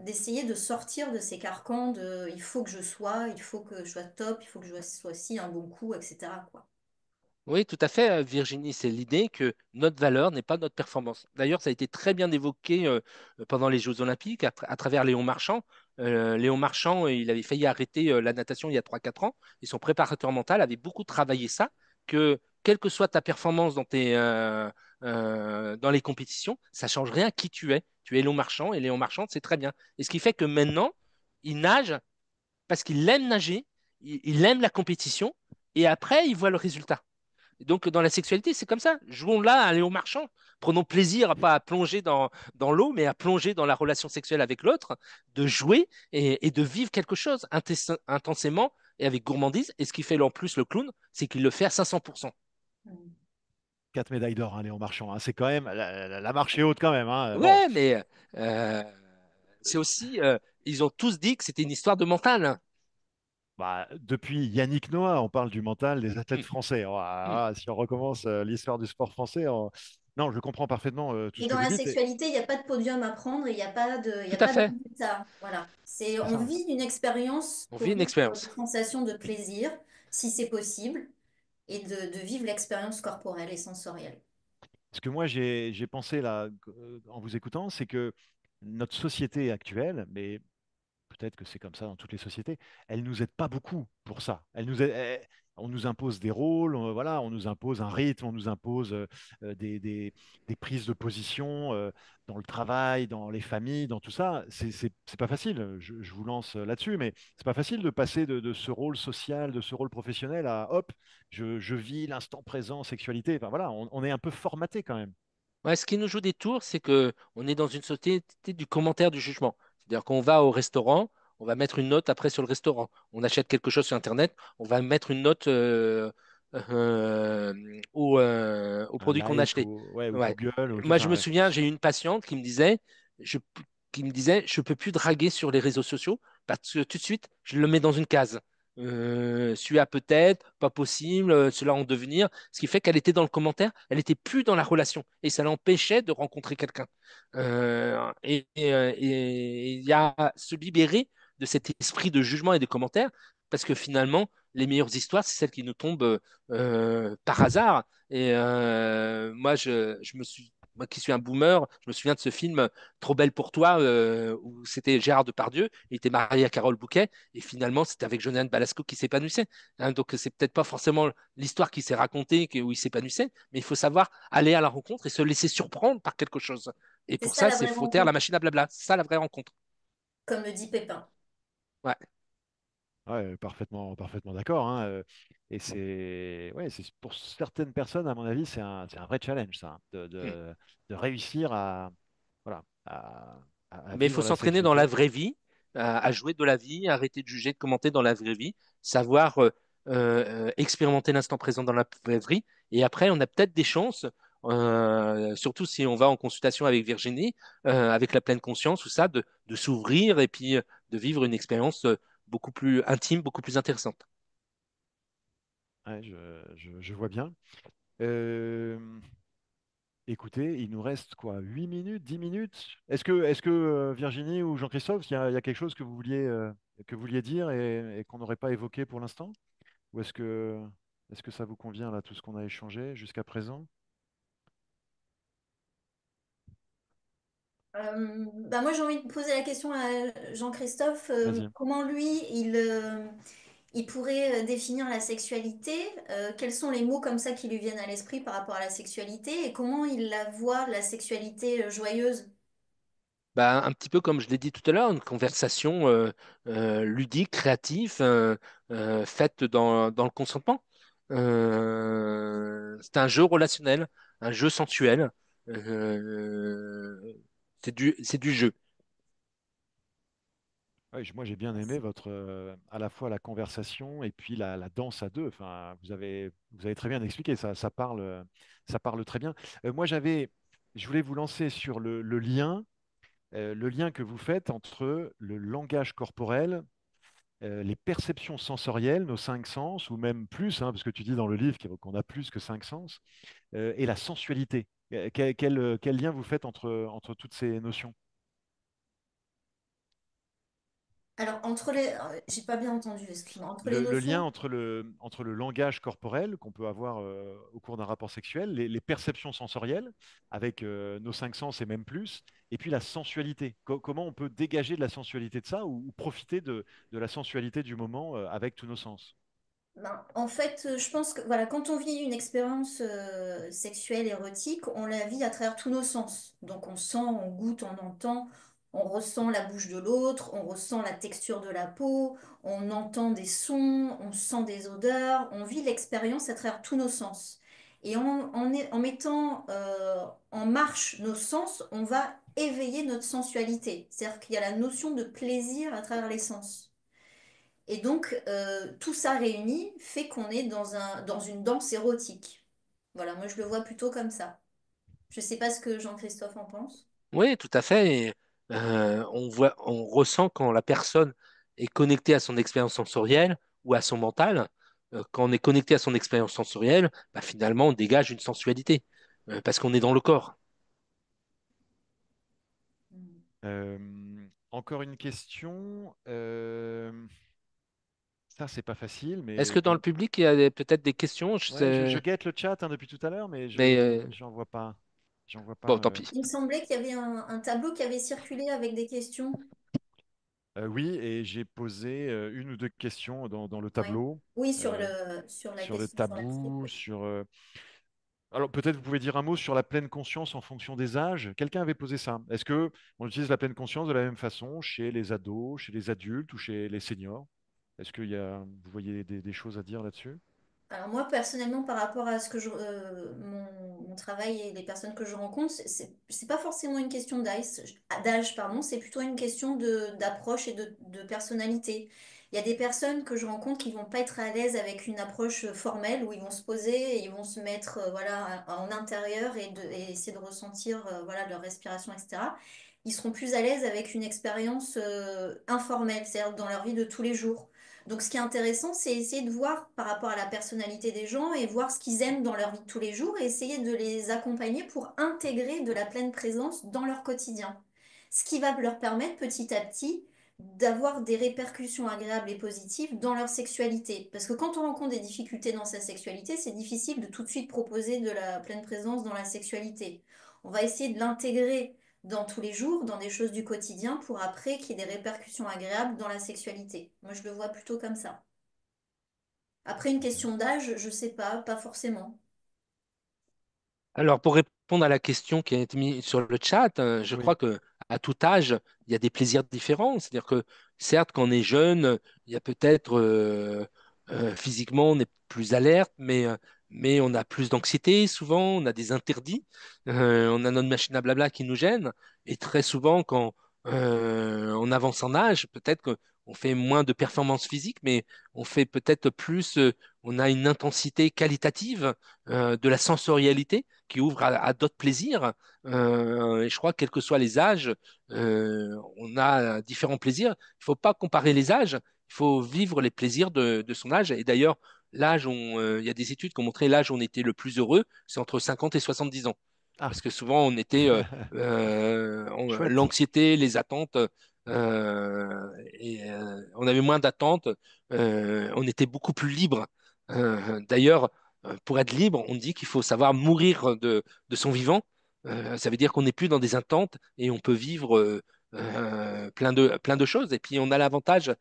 d'essayer de sortir de ces carcans de il faut que je sois, il faut que je sois top, il faut que je sois ci un bon coup, etc., quoi. Oui, tout à fait, Virginie. C'est l'idée que notre valeur n'est pas notre performance. D'ailleurs, ça a été très bien évoqué pendant les Jeux Olympiques à travers Léon Marchand. Léon Marchand, il avait failli arrêter la natation il y a 3 4 ans et son préparateur mental avait beaucoup travaillé ça, que quelle que soit ta performance dans les compétitions, ça change rien qui tu es. Tu es Léon Marchand et Léon Marchand, c'est très bien. Et ce qui fait que maintenant, il nage parce qu'il aime nager, il aime la compétition et après, il voit le résultat. Et donc, dans la sexualité, c'est comme ça. Jouons là à Léon Marchand. Prenons plaisir, pas à plonger dans l'eau, mais à plonger dans la relation sexuelle avec l'autre, de jouer et de vivre quelque chose intensément et avec gourmandise. Et ce qui fait en plus le clown, c'est qu'il le fait à 500%. 4 médailles d'or, hein, Léon Marchand, hein. C'est quand même, la marche est haute quand même, hein. Bon, Ouais, mais euh, c'est aussi, ils ont tous dit que c'était une histoire de mental. bah, depuis Yannick Noah, on parle du mental des athlètes français. Oh, si on recommence l'histoire du sport français, non, je comprends parfaitement tout Et ce que dans vous la dites. sexualité, il n'y a pas de podium à prendre et il y Tout a à pas de fait. résultat. Voilà. C'est On ça. vit une expérience On pour vit une vivre des expérience. sensations de plaisir, si c'est possible, et de vivre l'expérience corporelle et sensorielle. ce que moi j'ai pensé là en vous écoutant, c'est que notre société actuelle, mais peut-être que c'est comme ça dans toutes les sociétés, elle nous aide pas beaucoup pour ça. On nous impose des rôles, voilà, on nous impose un rythme, on nous impose des prises de position dans le travail, dans les familles, dans tout ça. C'est pas facile. Je vous lance là-dessus, mais c'est pas facile de passer de ce rôle social, de ce rôle professionnel à hop, je vis l'instant présent, sexualité. Enfin voilà, on est un peu formaté quand même. Ouais, ce qui nous joue des tours, c'est que on est dans une société du commentaire du jugement. C'est-à-dire qu'on va au restaurant, on va mettre une note après sur le restaurant. On achète quelque chose sur Internet, on va mettre une note au Un produit qu'on a like acheté. ou, ouais, ou Ouais. Google ou tout Moi, je ça. me Ouais. souviens, j'ai eu une patiente je, qui me disait, je peux plus draguer sur les réseaux sociaux parce que tout de suite, je le mets dans une case. Celui-là peut-être, pas possible, cela en devenir. Ce qui fait qu'elle était dans le commentaire, elle était plus dans la relation et ça l'empêchait de rencontrer quelqu'un. Et il y a se libérer de cet esprit de jugement et de commentaire parce que finalement, les meilleures histoires, c'est celles qui nous tombent par hasard. Moi qui suis un boomer, je me souviens de ce film Trop belle pour toi, où c'était Gérard Depardieu, il était marié à Carole Bouquet, et finalement c'était avec Jonathan Balasco qui s'épanouissait. Hein, donc c'est peut-être pas forcément l'histoire qui s'est racontée où il s'épanouissait, mais il faut savoir aller à la rencontre et se laisser surprendre par quelque chose. Et C'est pour ça ça, la c'est vraie faut taire la rencontre, machine à blabla. C'est ça la vraie rencontre. comme le dit Pépin. Ouais. Ouais, parfaitement d'accord, hein, et ouais, c'est pour certaines personnes, à mon avis, c'est un vrai challenge, ça, Mm. de réussir voilà, à Mais il faut vivre la s'entraîner dans la sexualité. vraie vie, à jouer de la vie, arrêter de juger, de commenter dans la vraie vie, savoir expérimenter l'instant présent dans la vraie vie. Et après, on a peut-être des chances, surtout si on va en consultation avec Virginie, avec la pleine conscience ou ça, de s'ouvrir et puis de vivre une expérience beaucoup plus intime, beaucoup plus intéressante. Ouais, je vois bien. Euh, Écoutez, il nous reste quoi, 8 minutes, 10 minutes? Est-ce que Virginie ou Jean-Christophe, il y a quelque chose que vous vouliez dire et qu'on n'aurait pas évoqué pour l'instant? Ou est-ce que ça vous convient là, tout ce qu'on a échangé jusqu'à présent? Bah moi, j'ai envie de poser la question à Jean-Christophe. Vas-y. Comment lui, il pourrait définir la sexualité? Quels sont les mots comme ça qui lui viennent à l'esprit par rapport à la sexualité? Et comment il la voit, la sexualité joyeuse? Bah, un petit peu comme je l'ai dit tout à l'heure, une conversation ludique, créative, faite dans le consentement. C'est un jeu relationnel, un jeu sensuel. Euh, c'est du jeu. Ouais, moi, j'ai bien aimé votre, à la fois la conversation et puis la danse à deux. Enfin, vous avez très bien expliqué, ça parle très bien. Moi, je voulais vous lancer sur le lien que vous faites entre le langage corporel, les perceptions sensorielles, nos cinq sens, ou même plus, hein, parce que tu dis dans le livre qu'on a plus que cinq sens, et la sensualité. Quel lien vous faites entre toutes ces notions? Alors, j'ai pas bien entendu, excuse-moi. Entre les Le lien notions. entre le langage corporel qu'on peut avoir au cours d'un rapport sexuel, les perceptions sensorielles avec nos cinq sens et même plus, et puis la sensualité. Comment on peut dégager de la sensualité de ça ou profiter de la sensualité du moment avec tous nos sens? Ben, en fait, je pense que voilà, quand on vit une expérience sexuelle érotique, on la vit à travers tous nos sens. Donc on sent, on goûte, on entend, on ressent la bouche de l'autre, on ressent la texture de la peau, on entend des sons, on sent des odeurs, on vit l'expérience à travers tous nos sens. Et en mettant en marche nos sens, on va éveiller notre sensualité. C'est-à-dire qu'il y a la notion de plaisir à travers les sens. Et donc, tout ça réuni fait qu'on est dans une danse érotique. Voilà, moi je le vois plutôt comme ça. Je sais pas ce que Jean-Christophe en pense. Oui, tout à fait. Et, on ressent quand la personne est connectée à son expérience sensorielle ou à son mental. Quand on est connecté à son expérience sensorielle, bah, finalement, on dégage une sensualité parce qu'on est dans le corps. Encore une question. Ça, c'est pas facile, Est-ce mais que dans le bon. public, il y a peut-être des questions? Ouais, je guette le chat hein, depuis tout à l'heure, mais Mais j'en vois pas. J'en vois Bon, pas. tant pis. Il me semblait qu'il y avait un tableau qui avait circulé avec des questions. Oui, et j'ai posé une ou deux questions dans le Ouais. tableau Oui, euh, sur la sur le question sur la tabou, triple. sur. Alors peut-être vous pouvez dire un mot sur la pleine conscience en fonction des âges. Quelqu'un avait posé ça. Est-ce que on utilise la pleine conscience de la même façon chez les ados, chez les adultes ou chez les seniors? Est-ce vous voyez des choses à dire là-dessus? Alors moi, personnellement, par rapport à ce que mon travail et les personnes que je rencontre, c'est pas forcément une question d'âge, pardon, c'est plutôt une question d'approche et de personnalité. Il y a des personnes que je rencontre qui vont pas être à l'aise avec une approche formelle où ils vont se poser et ils vont se mettre voilà, en intérieur et essayer de ressentir voilà, leur respiration, etc. Ils seront plus à l'aise avec une expérience informelle, c'est-à-dire dans leur vie de tous les jours. Donc, ce qui est intéressant, c'est essayer de voir par rapport à la personnalité des gens et voir ce qu'ils aiment dans leur vie de tous les jours et essayer de les accompagner pour intégrer de la pleine présence dans leur quotidien. Ce qui va leur permettre petit à petit d'avoir des répercussions agréables et positives dans leur sexualité. Parce que quand on rencontre des difficultés dans sa sexualité, c'est difficile de tout de suite proposer de la pleine présence dans la sexualité. On va essayer de l'intégrer dans tous les jours, dans des choses du quotidien, pour après qu'il y ait des répercussions agréables dans la sexualité. Moi, je le vois plutôt comme ça. Après, une Ok. question d'âge, je sais pas, pas forcément. Alors, pour répondre à la question qui a été mise sur le chat, je Oui. crois que à tout âge, il y a des plaisirs différents. C'est-à-dire que, certes, quand on est jeune, il y a peut-être physiquement, on est plus alerte, mais on a plus d'anxiété souvent, on a des interdits, on a notre machine à blabla qui nous gêne. Et très souvent, quand on avance en âge, peut-être qu'on fait moins de performances physiques, mais on fait peut-être plus, on a une intensité qualitative de la sensorialité qui ouvre à d'autres plaisirs. Et je crois que quels que soient les âges, on a différents plaisirs. Il ne faut pas comparer les âges, il faut vivre les plaisirs de son âge. Et d'ailleurs, il y a des études qui ont montré l'âge où on était le plus heureux, c'est entre 50 et 70 ans. Ah, Parce que souvent, on était chouette. l'anxiété, les attentes, on avait moins d'attentes, on était beaucoup plus libre. D'ailleurs, pour être libre, on dit qu'il faut savoir mourir de son vivant. Ça veut dire qu'on n'est plus dans des attentes et on peut vivre plein de choses. Et puis, on a l'avantage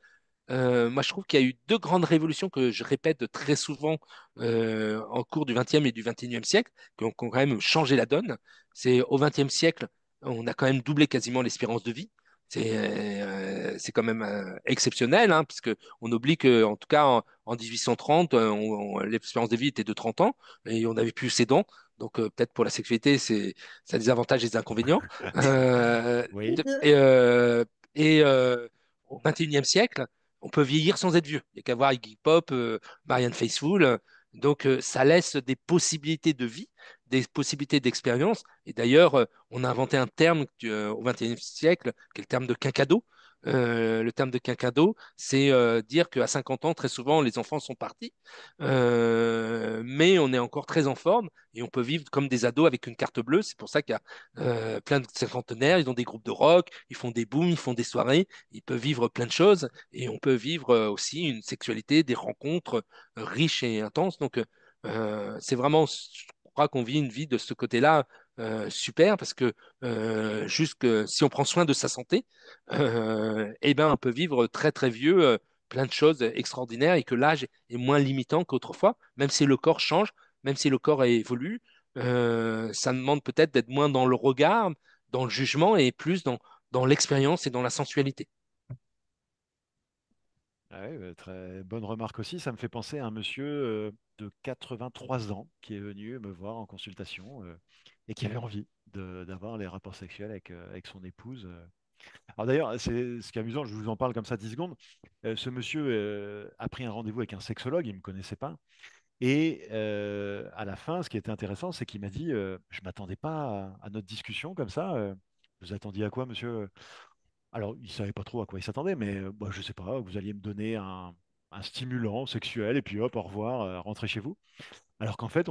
moi, je trouve qu'il y a eu deux grandes révolutions que je répète très souvent en cours du XXe et du XXIe siècle, qui ont quand même changé la donne. C'est au XXe siècle, on a quand même doublé quasiment l'espérance de vie. C'est quand même exceptionnel, hein, puisque on oublie que, en tout cas, en 1830, l'espérance de vie était de 30 ans et on n'avait plus ses dents. Donc, peut-être pour la sexualité, ça a des avantages et des inconvénients. Euh, Les Oui. deux. et euh, et au XXIe siècle, on peut vieillir sans être vieux. Il n'y a qu'à voir Iggy Pop, Marianne Faithfull. Donc, ça laisse des possibilités de vie, des possibilités d'expérience. Et d'ailleurs, on a inventé un terme au XXIe siècle, qui est le terme de quinquado. Le terme de quinquado, c'est dire qu'à 50 ans, très souvent, les enfants sont partis, mais on est encore très en forme et on peut vivre comme des ados avec une carte bleue. C'est pour ça qu'il y a plein de cinquantenaires, ils ont des groupes de rock, ils font des booms, ils font des soirées, ils peuvent vivre plein de choses et on peut vivre aussi une sexualité, des rencontres riches et intenses. Donc, c'est vraiment, je crois qu'on vit une vie de ce côté-là super parce que juste que si on prend soin de sa santé, eh ben, on peut vivre très très vieux. Plein de choses extraordinaires et que l'âge est moins limitant qu'autrefois, même si le corps change, même si le corps évolue, ça demande peut-être d'être moins dans le regard, dans le jugement et plus dans l'expérience et dans la sensualité. Ah ouais, très bonne remarque aussi. Ça me fait penser à un monsieur de 83 ans qui est venu me voir en consultation et qui avait envie d'avoir les rapports sexuels avec son épouse. Alors d'ailleurs, c'est ce qui est amusant, je vous en parle comme ça 10 secondes. Ce monsieur a pris un rendez-vous avec un sexologue, il ne me connaissait pas. Et à la fin, ce qui était intéressant, c'est qu'il m'a dit, je ne m'attendais pas à notre discussion comme ça. Vous attendiez à quoi, monsieur? Alors, il savait pas trop à quoi il s'attendait, mais bah, je sais pas, vous alliez me donner un stimulant sexuel et puis hop, au revoir, rentrez chez vous. Alors qu'en fait,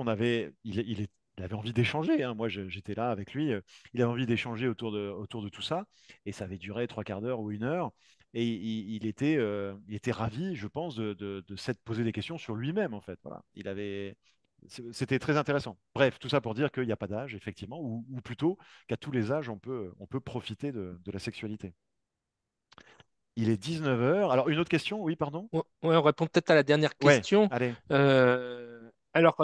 il avait envie d'échanger, hein. Moi, j'étais là avec lui. Il avait envie d'échanger autour de tout ça. Et ça avait duré trois quarts d'heure ou une heure. Et il était ravi, je pense, de s'être posé des questions sur lui-même, en fait. Voilà. C'était très intéressant. Bref, tout ça pour dire qu'il n'y a pas d'âge, effectivement, ou plutôt qu'à tous les âges, on peut profiter de la sexualité. Il est 19 heures. Alors, une autre question? Oui, pardon? Ouais, on répond peut-être à la dernière Ouais, question. allez. Alors,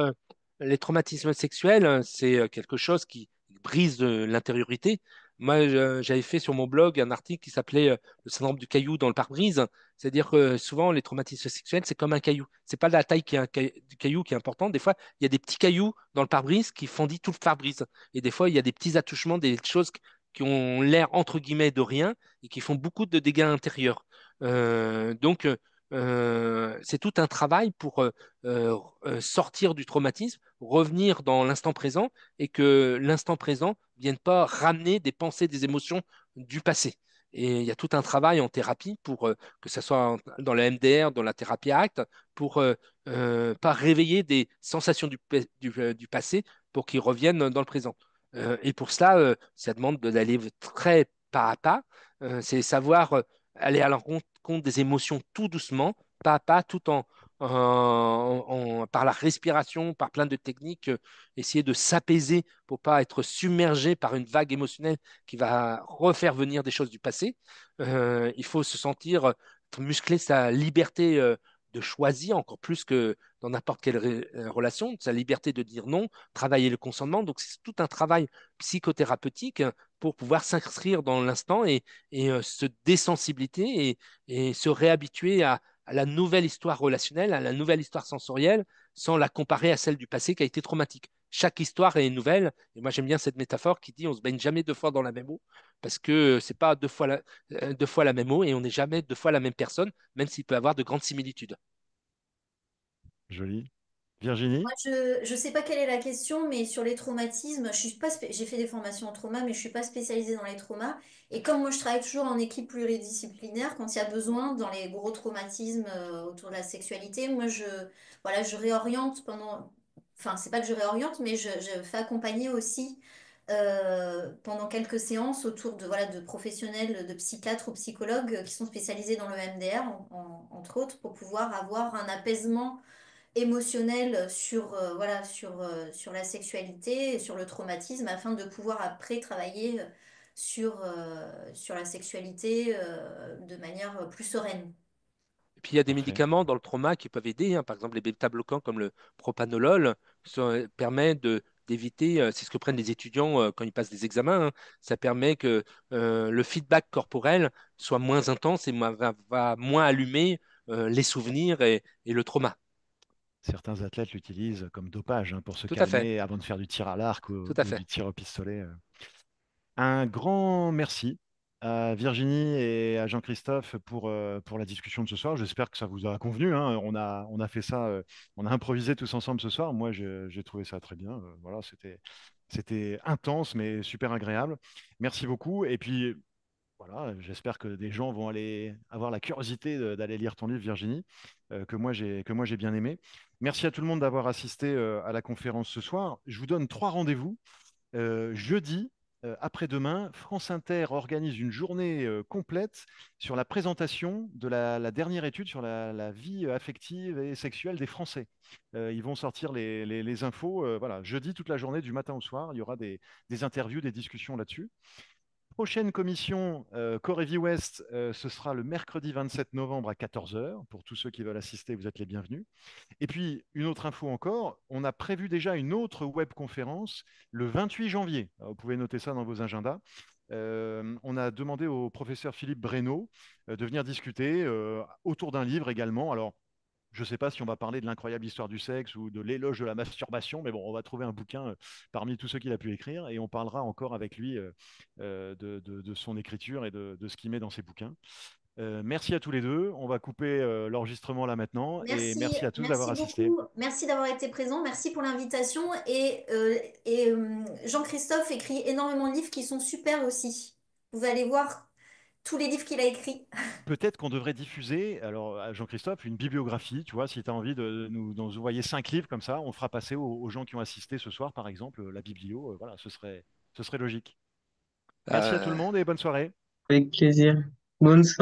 les traumatismes sexuels, c'est quelque chose qui brise l'intériorité. Moi, j'avais fait sur mon blog un article qui s'appelait Le syndrome du caillou dans le pare-brise. C'est-à-dire que souvent, les traumatismes sexuels, c'est comme un caillou. C'est pas la taille du caillou qui est importante. Des fois, il y a des petits cailloux dans le pare-brise qui fendillent tout le pare-brise. Et des fois, il y a des petits attouchements, des choses qui ont l'air, entre guillemets, de rien et qui font beaucoup de dégâts intérieurs. C'est tout un travail pour sortir du traumatisme, revenir dans l'instant présent et que l'instant présent ne vienne pas ramener des pensées, des émotions du passé. Et il y a tout un travail en thérapie pour que ce soit dans le MDR, dans la thérapie ACT, pour pas réveiller des sensations du passé pour qu'ils reviennent dans le présent. Et pour cela, ça demande d'aller très pas à pas. C'est savoir aller à l'encontre des émotions tout doucement, pas à pas, tout par la respiration, par plein de techniques, essayer de s'apaiser pour pas être submergé par une vague émotionnelle qui va refaire venir des choses du passé. Il faut se sentir muscler sa liberté de choisir encore plus que dans n'importe quelle relation, sa liberté de dire non, travailler le consentement. Donc c'est tout un travail psychothérapeutique pour pouvoir s'inscrire dans l'instant et se désensibiliser et se réhabituer à la nouvelle histoire relationnelle, à la nouvelle histoire sensorielle, sans la comparer à celle du passé qui a été traumatique. Chaque histoire est nouvelle, et moi j'aime bien cette métaphore qui dit on se baigne jamais deux fois dans la même eau, parce que c'est pas deux fois la même eau, et on n'est jamais deux fois la même personne, même s'il peut y avoir de grandes similitudes. Joli. Virginie? Moi, je sais pas quelle est la question, mais sur les traumatismes, je suis pas j'ai fait des formations en trauma, mais je suis pas spécialisée dans les traumas. Et comme moi, je travaille toujours en équipe pluridisciplinaire, quand il y a besoin, dans les gros traumatismes autour de la sexualité, moi, voilà, je réoriente pendant, enfin, c'est pas que je réoriente, mais je fais accompagner aussi pendant quelques séances autour de, voilà, de professionnels, de psychiatres ou psychologues qui sont spécialisés dans le MDR, entre autres, pour pouvoir avoir un apaisement émotionnel sur, voilà, sur la sexualité, et sur le traumatisme, afin de pouvoir après travailler sur la sexualité de manière plus sereine. Et puis il y a des Parfait. médicaments dans le trauma qui peuvent aider, hein. Par exemple, les bêta-bloquants comme le propanolol permet d'éviter, c'est ce que prennent les étudiants quand ils passent des examens, hein. Ça permet que le feedback corporel soit moins intense et va moins allumer les souvenirs et le trauma. Certains athlètes l'utilisent comme dopage hein, pour se Tout à fait, calmer avant de faire du tir à l'arc tout à ou fait. du tir au pistolet. Un grand merci à Virginie et à Jean-Christophe pour la discussion de ce soir. J'espère que ça vous a convenu, hein. On a fait ça, on a improvisé tous ensemble ce soir. Moi, j'ai trouvé ça très bien. Voilà, c'était intense, mais super agréable. Merci beaucoup. Et puis, voilà, j'espère que des gens vont aller avoir la curiosité d'aller lire ton livre, Virginie, que moi j'ai bien aimé. Merci à tout le monde d'avoir assisté à la conférence ce soir. Je vous donne trois rendez-vous. Jeudi, après-demain, France Inter organise une journée complète sur la présentation de la dernière étude sur la vie affective et sexuelle des Français. Ils vont sortir les infos. Voilà, jeudi, toute la journée, du matin au soir, il y aura des interviews, des discussions là-dessus. Prochaine commission Corée West, ce sera le mercredi 27 novembre à 14 heures. Pour tous ceux qui veulent assister, vous êtes les bienvenus. Et puis, une autre info encore, on a prévu déjà une autre webconférence le 28 janvier. Alors, vous pouvez noter ça dans vos agendas. On a demandé au professeur Philippe Breno de venir discuter autour d'un livre également. Alors, je ne sais pas si on va parler de l'incroyable histoire du sexe ou de l'éloge de la masturbation, mais bon, on va trouver un bouquin parmi tous ceux qu'il a pu écrire et on parlera encore avec lui de son écriture et de ce qu'il met dans ses bouquins. Merci à tous les deux. On va couper l'enregistrement là maintenant et Merci, merci à tous d'avoir merci assisté. beaucoup. Merci d'avoir été présent. Merci pour l'invitation. Jean-Christophe écrit énormément de livres qui sont super aussi. Vous allez voir tous les livres qu'il a écrits. Peut-être qu'on devrait diffuser, alors à Jean-Christophe, une bibliographie, tu vois, si tu as envie de nous envoyer 5 livres comme ça, on fera passer aux gens qui ont assisté ce soir, par exemple, la biblio, voilà, ce serait logique. Merci à tout le Euh, monde et bonne soirée. Avec plaisir. Bonne soirée.